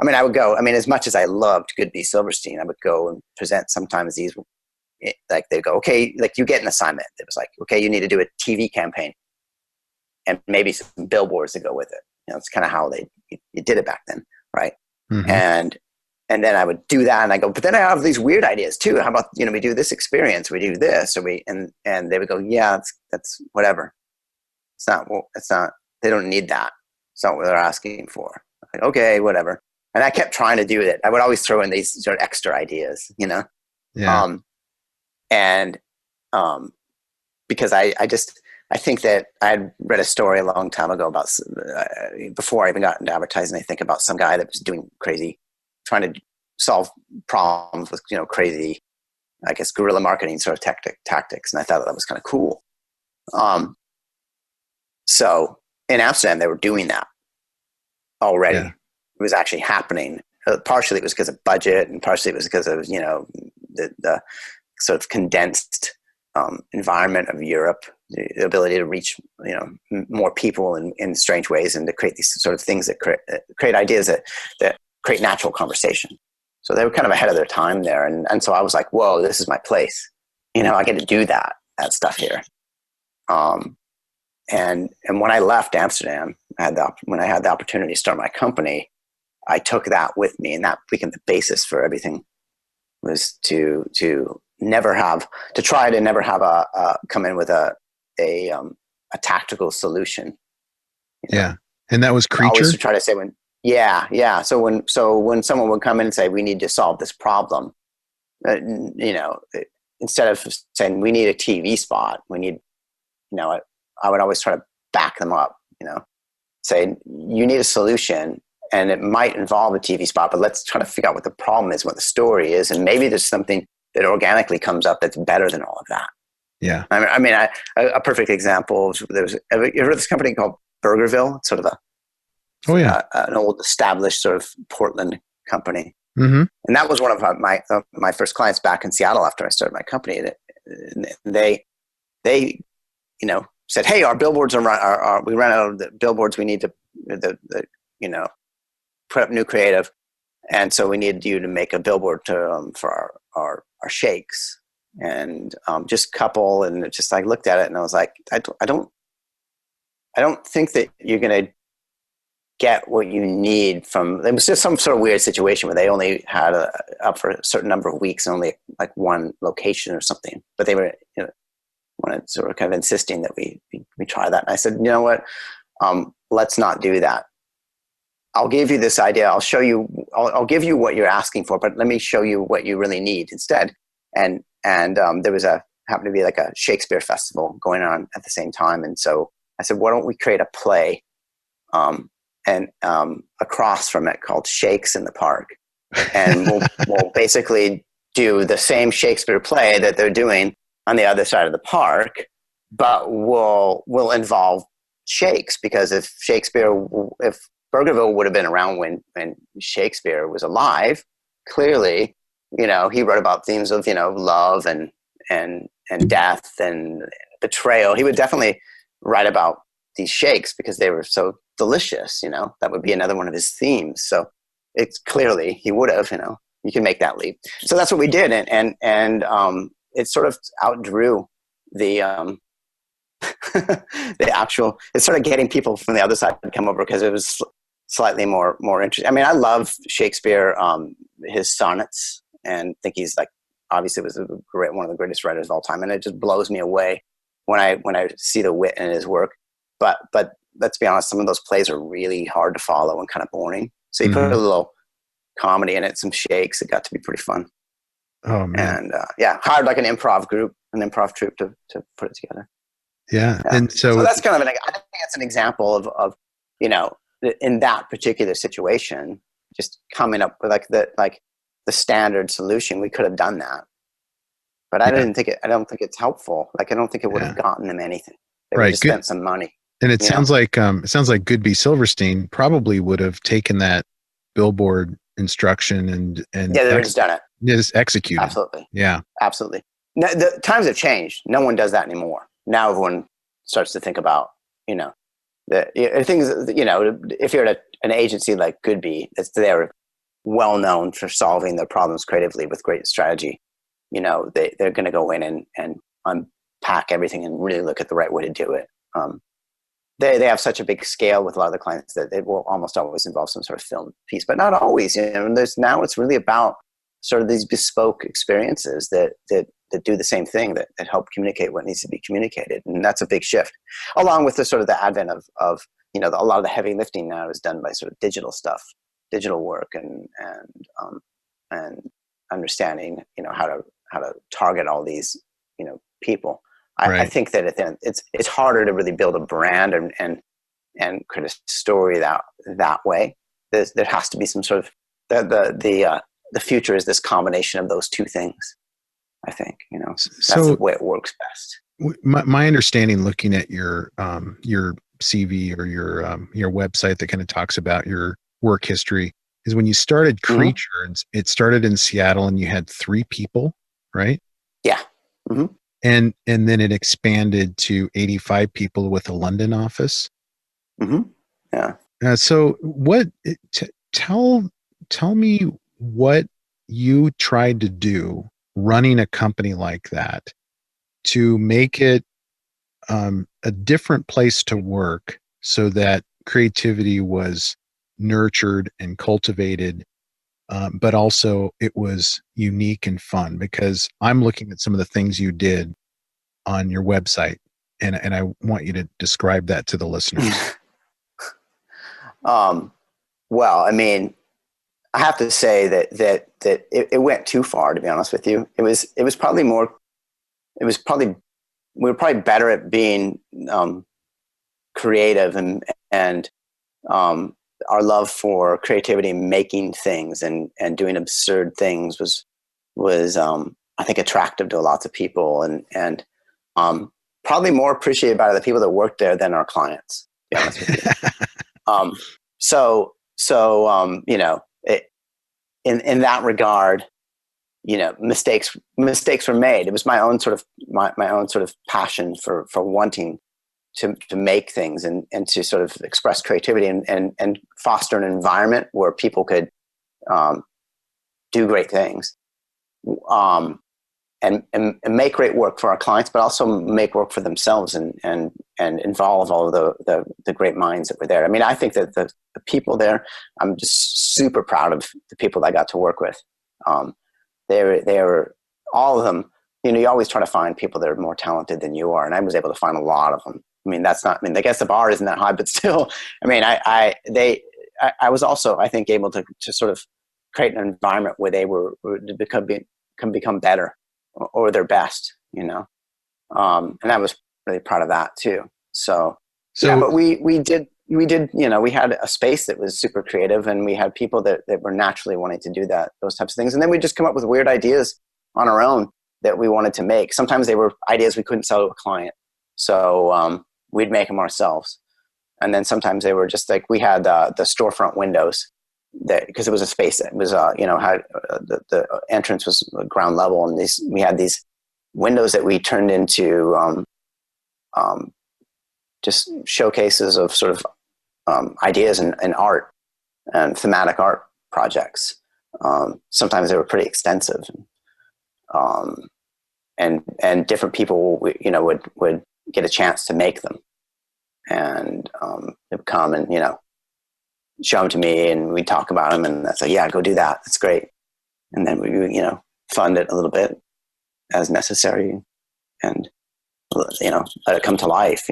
I mean, I would go, as much as I loved Goodby Silverstein, I would go and present sometimes these, like they'd go, okay, like you get an assignment. It was like, okay, you need to do a TV campaign and maybe some billboards to go with it. It's kind of how you did it back then. Right. Mm-hmm. And then I would do that, and I go, but then I have these weird ideas too. How about, we do this experience, we do this, or and they would go, yeah, that's whatever. It's not, they don't need that. It's not what they're asking for. Like, okay, whatever. And I kept trying to do it. I would always throw in these sort of extra ideas, Yeah. Because I think that I'd read a story a long time ago about, before I even got into advertising, I think about some guy that was doing crazy, trying to solve problems with, crazy, I guess, guerrilla marketing sort of tactics. And I thought that was kind of cool. So in Amsterdam, they were doing that already. Yeah. It was actually happening. Partially it was because of budget, and partially it was because of, the sort of condensed environment of Europe, the ability to reach, more people in strange ways, and to create these sort of things that create ideas that create natural conversation. So they were kind of ahead of their time there. And so I was like, whoa, this is my place. I get to do that stuff here. And when I left Amsterdam, when I had the opportunity to start my company, I took that with me, and that became the basis for everything, was to try to never have come in with a tactical solution. Yeah. And that was Creature? Always to try to say yeah. So when someone would come in and say, we need to solve this problem, instead of saying we need a TV spot, we need, I would always try to back them up, say you need a solution, and it might involve a TV spot, but let's try to figure out what the problem is, what the story is, and maybe there's something that organically comes up that's better than all of that. Yeah. A perfect example, have you heard of this company called Burgerville? It's sort of an old established sort of Portland company. Mm-hmm. And that was one of my first clients back in Seattle after I started my company. And they said, hey, our billboards we ran out of the billboards. We need to put up new creative. And so we needed you to make a billboard for our shakes, and just couple. And just like looked at it, and I was like, I don't think that you're going to get what you need from. It was just some sort of weird situation where they only had up for a certain number of weeks and only like one location or something. But they were, wanted sort of kind of insisting that we try that. And I said, you know what, let's not do that. I'll give you this idea. I'll show you. I'll give you what you're asking for, but let me show you what you really need instead. And there was a happened to be like a Shakespeare festival going on at the same time. And so I said, why don't we create a play and across from it called Shakes in the Park. And we'll basically do the same Shakespeare play that they're doing on the other side of the park, but we'll involve shakes, because if Burgerville would have been around when Shakespeare was alive, clearly, he wrote about themes of, love and death and betrayal. He would definitely write about these shakes because they were so delicious, that would be another one of his themes. So it's clearly he would have, you can make that leap. So that's what we did. And it sort of outdrew the, the actual, it's sort of getting people from the other side to come over because it was slightly more interesting. I mean, I love Shakespeare, his sonnets, and think he's like, obviously was one of the greatest writers of all time. And it just blows me away when I see the wit in his work. But let's be honest, some of those plays are really hard to follow and kind of boring. So you put a little comedy in it, some shakes. It got to be pretty fun. Oh man! And hired like an improv troupe to put it together. Yeah. And so that's kind of I think it's an example of in that particular situation, just coming up with the standard solution. We could have done that, but I don't think it's helpful. Like, I don't think it would have gotten them anything. They would have just spent some money. And it sounds like Goodby Silverstein probably would have taken that billboard instruction and they've just done it. Just executed. Absolutely. Yeah. Absolutely. Now, the times have changed. No one does that anymore. Now everyone starts to think about, the things, if you're at an agency like Goodby, they're well known for solving their problems creatively with great strategy. They're going to go in and unpack everything and really look at the right way to do it. They have such a big scale with a lot of the clients that it will almost always involve some sort of film piece, but not always. Now it's really about sort of these bespoke experiences that do the same thing, that help communicate what needs to be communicated. And that's a big shift, along with the sort of the advent of a lot of the heavy lifting now is done by sort of digital stuff, digital work, and understanding, how to target all these, people. Right. I think that it's harder to really build a brand and create a story that way. There has to be some sort of the future is this combination of those two things. I think that's the way it works best. My understanding, looking at your CV or your website that kind of talks about your work history, is when you started Creature, it started in Seattle and you had 3 people, right? Yeah. Mm-hmm. And then it expanded to 85 people with a London office. Mm-hmm. Yeah. So what? Tell me what you tried to do running a company like that to make it a different place to work, so that creativity was nurtured and cultivated, but also it was unique and fun. Because I'm looking at some of the things you did on your website, and I want you to describe that to the listeners. Well, I mean, I have to say that it went too far, to be honest with you. We were probably better at being creative, and our love for creativity, making things and doing absurd things was I think attractive to lots of people, and probably more appreciated by the people that worked there than our clients, to be honest with you. In that regard, mistakes were made. It was my own sort of passion for wanting to make things and to sort of express creativity and foster an environment where people could do great things, and make great work for our clients, but also make work for themselves and involve all of the great minds that were there. I mean, I think that the people there, I'm just super proud of the people that I got to work with. They were all of them. You always try to find people that are more talented than you are, and I was able to find a lot of them. I mean, I guess the bar isn't that high, but still, I mean, I was also, I think, able to sort of create an environment where they can become better or their best, And I was really proud of that too. So yeah, So but we did, we had a space that was super creative, and we had people that were naturally wanting to do those types of things. And then we just come up with weird ideas on our own that we wanted to make. Sometimes they were ideas we couldn't sell to a client. So we'd make them ourselves. And then sometimes they were just like, we had the storefront windows that, because it was a space that was, had the entrance was ground level. And we had these windows that we turned into just showcases of sort of ideas and art and thematic art projects. Sometimes they were pretty extensive. And different people, would get a chance to make them. And they would come and, show them to me, and we'd talk about them, and I'd say, yeah, go do that. That's great. And then we, fund it a little bit as necessary, and, let it come to life.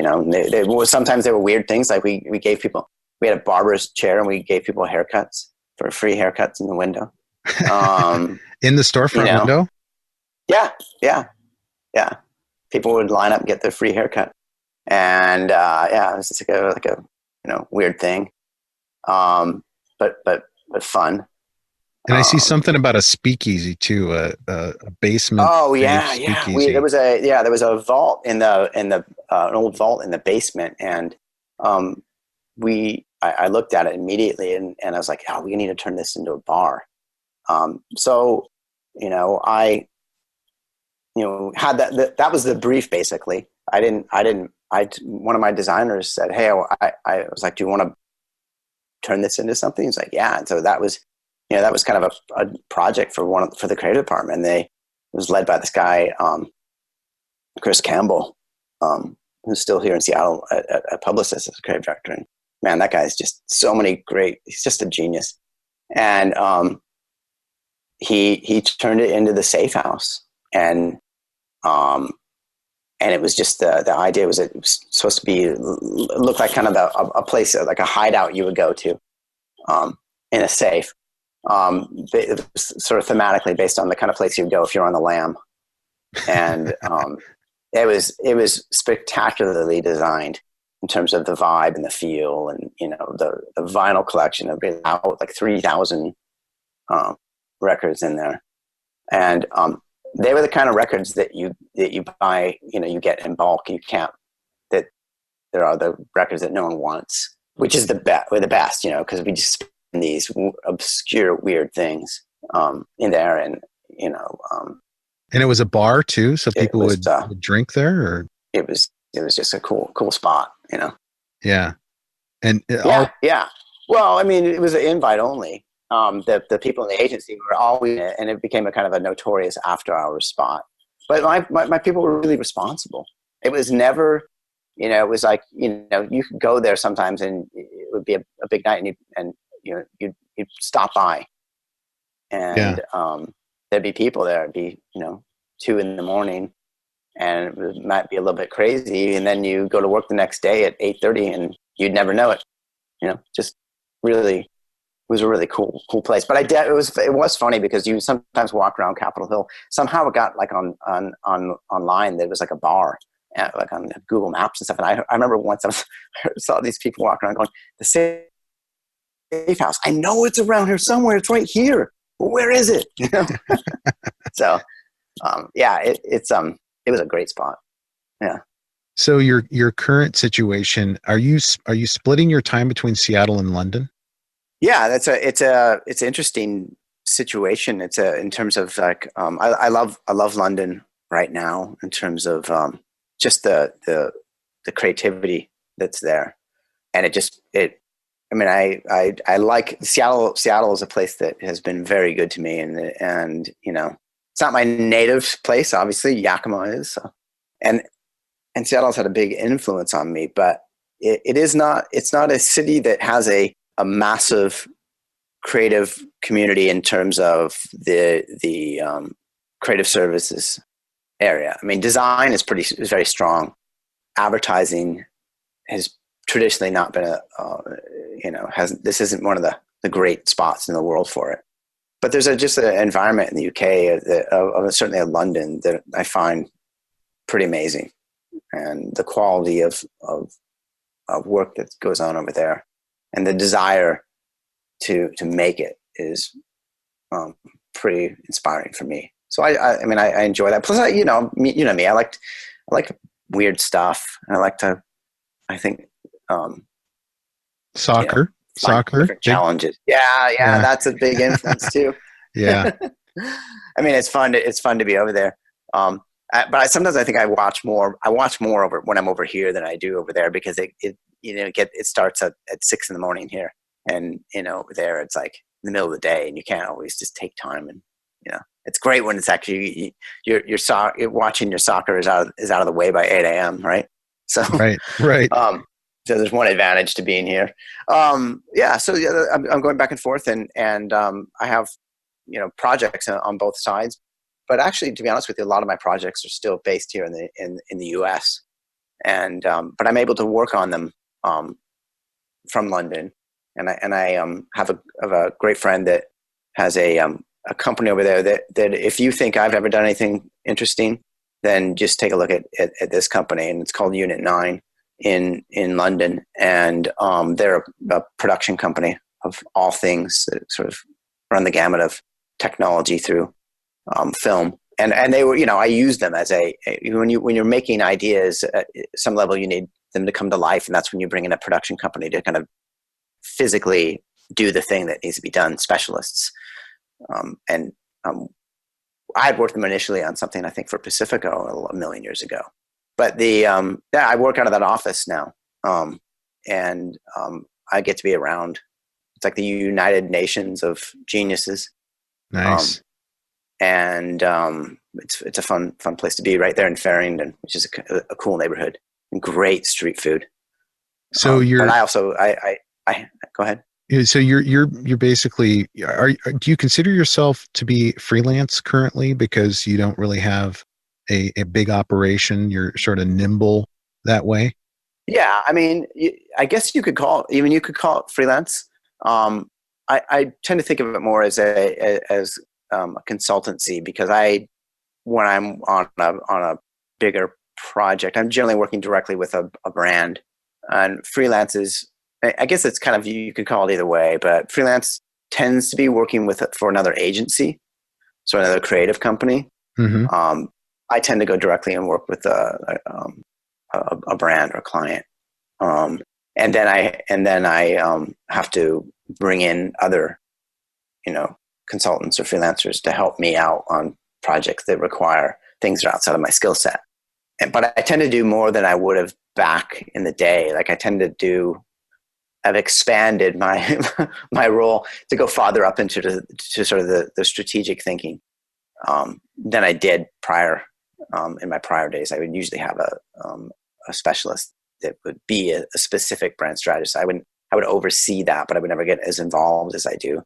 Sometimes there were weird things. Like we had a barber's chair, and we gave people haircuts for free haircuts in the window. in the storefront window? Yeah. People would line up and get their free haircut. And it was just like a weird thing, but fun. And I see something about a speakeasy too, a basement. Oh yeah. Speakeasy. There was a vault in the an old vault in the basement, and I looked at it immediately, and I was like, oh, we need to turn this into a bar. So I had that was the brief basically. One of my designers said, hey, I was like, do you want to turn this into something? He's like, yeah. And so that was kind of a project for the creative department. And it was led by this guy, Chris Campbell, who's still here in Seattle, a publicist as a creative director. And man, that guy's just he's just a genius. And he turned it into the Safe House. And it was just the idea was it was supposed to look like kind of a place, like a hideout you would go to in a safe. It was sort of thematically based on the kind of place you'd go if you're on the lam. And it was spectacularly designed in terms of the vibe and the feel, and the vinyl collection of like 3,000 records in there. And they were the kind of records that you buy, you get in bulk. You can't. That there are the records that no one wants, which is the best, because we just spend these obscure, weird things in there, and And it was a bar too, so people would drink there, or it was just a cool spot, Yeah, and yeah. Well, I mean, it was an invite only. The people in the agency were always in it, and it became a kind of a notorious after-hours spot. But my people were really responsible. It was never, it was like, you could go there sometimes, and it would be a big night, and you'd stop by, and there'd be people there. It'd be 2 a.m, and it might be a little bit crazy, and then you go to work the next day at 8:30, and you'd never know it. Just really. It was a really cool place. But it was funny because you sometimes walk around Capitol Hill. Somehow it got like online. There was like a bar, like on Google Maps and stuff. And I remember once I saw these people walking around going, the Safe House. I know it's around here somewhere. It's right here. But where is it? So it was a great spot. Yeah. So your current situation, are you splitting your time between Seattle and London? Yeah, it's an interesting situation. It's in terms of like I love London right now in terms of just the creativity that's there, and I like Seattle. Seattle is a place that has been very good to me, and it's not my native place. Obviously, Yakima is, and Seattle's had a big influence on me, but it's not a city that has a massive creative community in terms of the creative services area. I mean, design is very strong. Advertising has traditionally not been this isn't one of the great spots in the world for it. But there's just an environment in the UK, certainly in London, that I find pretty amazing, and the quality of work that goes on over there, and the desire to make it is pretty inspiring for me. So I mean, I enjoy that. Plus, you know me. I like weird stuff. I think Soccer, different challenges. Yeah, that's a big influence too. Yeah. I mean, it's fun to be over there. But sometimes I think I watch more over when I'm over here than I do over there, because it starts at 6 a.m. here, and over there it's like in the middle of the day, and you can't always just take time. And it's great when it's actually you're watching your soccer is out of the way by 8 a.m. right? So right. So there's one advantage to being here. I'm going back and forth, and I have projects on both sides. But actually, to be honest with you, a lot of my projects are still based here in the U.S. And but I'm able to work on them from London, and I have a great friend that has a company over there that if you think I've ever done anything interesting, then just take a look at this company, and it's called Unit 9 in London, and they're a production company of all things that sort of run the gamut of technology through film, and they were I use them as when you're making ideas at some level, you need them to come to life, and that's when you bring in a production company to kind of physically do the thing that needs to be done. Specialists, I had worked them initially on something I think for Pacifico a million years ago, but I work out of that office now, and I get to be around. It's like the United Nations of geniuses. Nice. And it's a fun place to be, right there in Farringdon, which is a cool neighborhood, and great street food. So but I also I go ahead. So you're basically do you consider yourself to be freelance currently, because you don't really have a big operation? You're sort of nimble that way. Yeah, I mean, I guess you could call it freelance. I tend to think of it more as a consultancy, because when I'm on a bigger project, I'm generally working directly with a brand, and freelance is, I guess it's kind of, you could call it either way, but freelance tends to be working for another agency, so another creative company. Mm-hmm. I tend to go directly and work with a brand or a client, and then I have to bring in other consultants or freelancers to help me out on projects that require things that are outside of my skill set. But I tend to do more than I would have back in the day. Like I've expanded my my role to go farther up into sort of the strategic thinking than I did prior. In my prior days, I would usually have a specialist that would be a specific brand strategist. I would oversee that, but I would never get as involved as I do.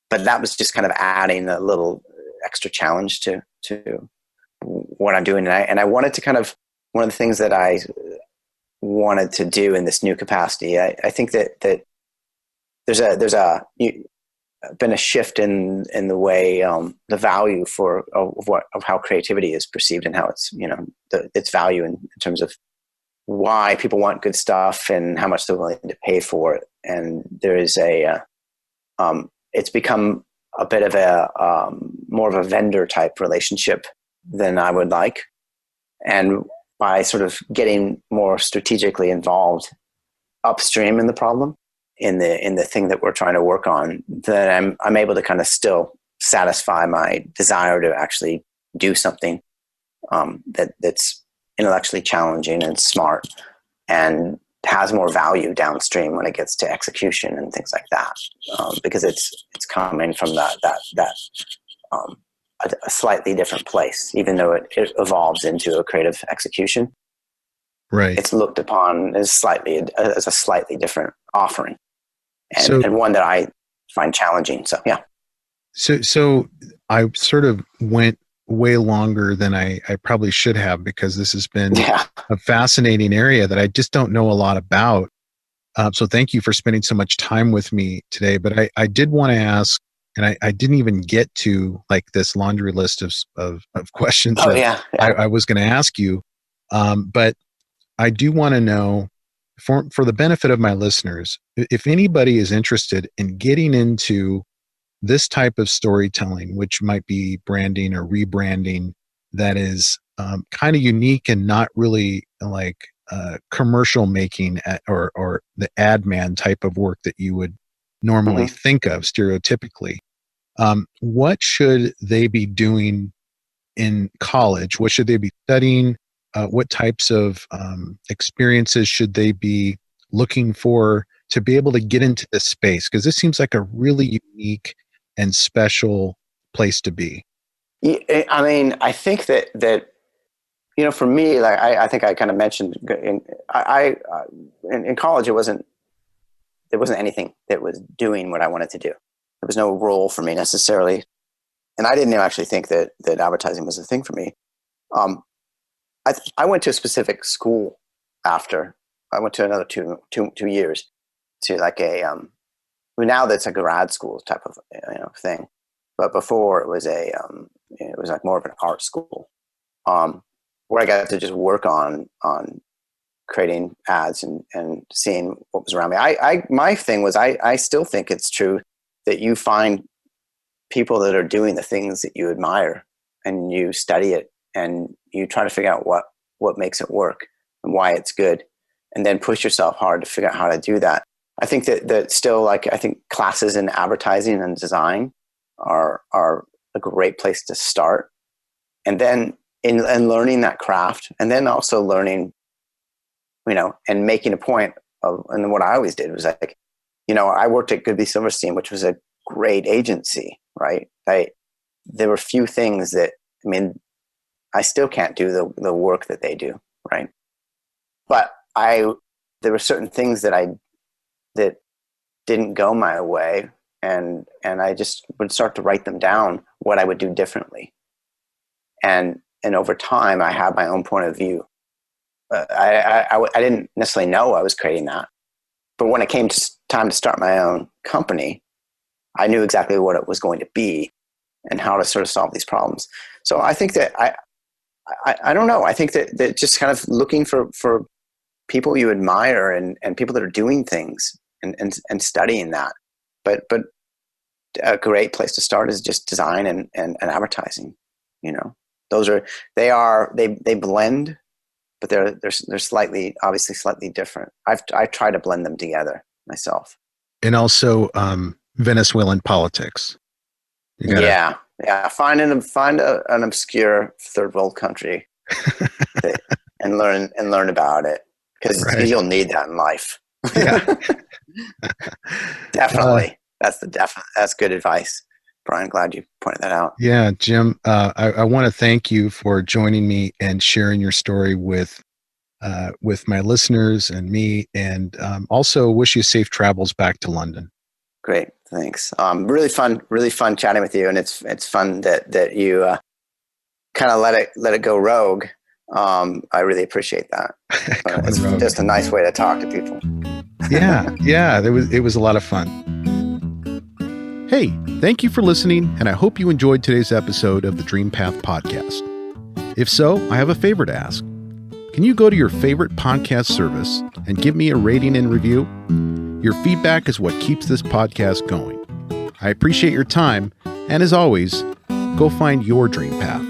But that was just kind of adding a little extra challenge to what I'm doing. And I wanted to kind of, one of the things that I wanted to do in this new capacity, I think that there's been a shift in the way the value of how creativity is perceived, and how it's its value in terms of why people want good stuff and how much they're willing to pay for it. And there is it's become a bit of more of a vendor type relationship than I would like. And by sort of getting more strategically involved upstream in the problem, in the thing that we're trying to work on, then I'm able to kind of still satisfy my desire to actually do something that's intellectually challenging and smart, and has more value downstream when it gets to execution and things like that, because it's coming from that a slightly different place, even though it evolves into a creative execution. Right. It's looked upon as a slightly different offering, and one that I find challenging. So yeah. So I sort of went way longer than I probably should have, because this has been a fascinating area that I just don't know a lot about. So thank you for spending so much time with me today. But I did want to ask, and I didn't even get to like this laundry list of questions I was going to ask you. But I do want to know, for the benefit of my listeners, if anybody is interested in getting into this type of storytelling, which might be branding or rebranding, that is kind of unique and not really like commercial making or the ad man type of work that you would normally think of stereotypically. What should they be doing in college? What should they be studying? What types of experiences should they be looking for to be able to get into this space? Because this seems like a really unique and special place to be. I mean, I think that for me, like I think I kind of mentioned in college, there wasn't anything that was doing what I wanted to do. There was no role for me necessarily, and I didn't actually think that advertising was a thing for me. I went to a specific school after. I went to another two years to like now that's a grad school type of thing, but before it was like more of an art school, where I got to just work on creating ads and seeing what was around me. My thing was I still think it's true that you find people that are doing the things that you admire and you study it and you try to figure out what makes it work and why it's good, and then push yourself hard to figure out how to do that. I think that still, like, I think classes in advertising and design are a great place to start. And then in learning that craft, and then also learning, and making a point of, and what I always did was like, I worked at Goodby Silverstein, which was a great agency, right? There were few things that, I still can't do the work that they do, right? But there were certain things that didn't go my way, and I just would start to write them down, what I would do differently. And over time, I had my own point of view. I didn't necessarily know I was creating that, but when it came to time to start my own company, I knew exactly what it was going to be and how to sort of solve these problems. So I think that I don't know. I think that just kind of looking for people you admire and people that are doing things and studying that. But a great place to start is just design and advertising. They blend, but they're obviously slightly different. I try to blend them together myself. And also Venezuelan politics. Yeah. Find an obscure third world country and learn about it, because you'll need that in life. Yeah. Definitely. That's good advice, Brian. Glad you pointed that out. Yeah, Jim. I want to thank you for joining me and sharing your story with my listeners and me, and also wish you safe travels back to London. Great, thanks. Really fun chatting with you, and it's fun that you kind of let it go rogue. I really appreciate that. It's just a nice way to talk to people. Yeah. It was a lot of fun. Hey, thank you for listening, and I hope you enjoyed today's episode of the Dreampath podcast. If so, I have a favor to ask. Can you go to your favorite podcast service and give me a rating and review? Your feedback is what keeps this podcast going. I appreciate your time, and as always, go find your dream path.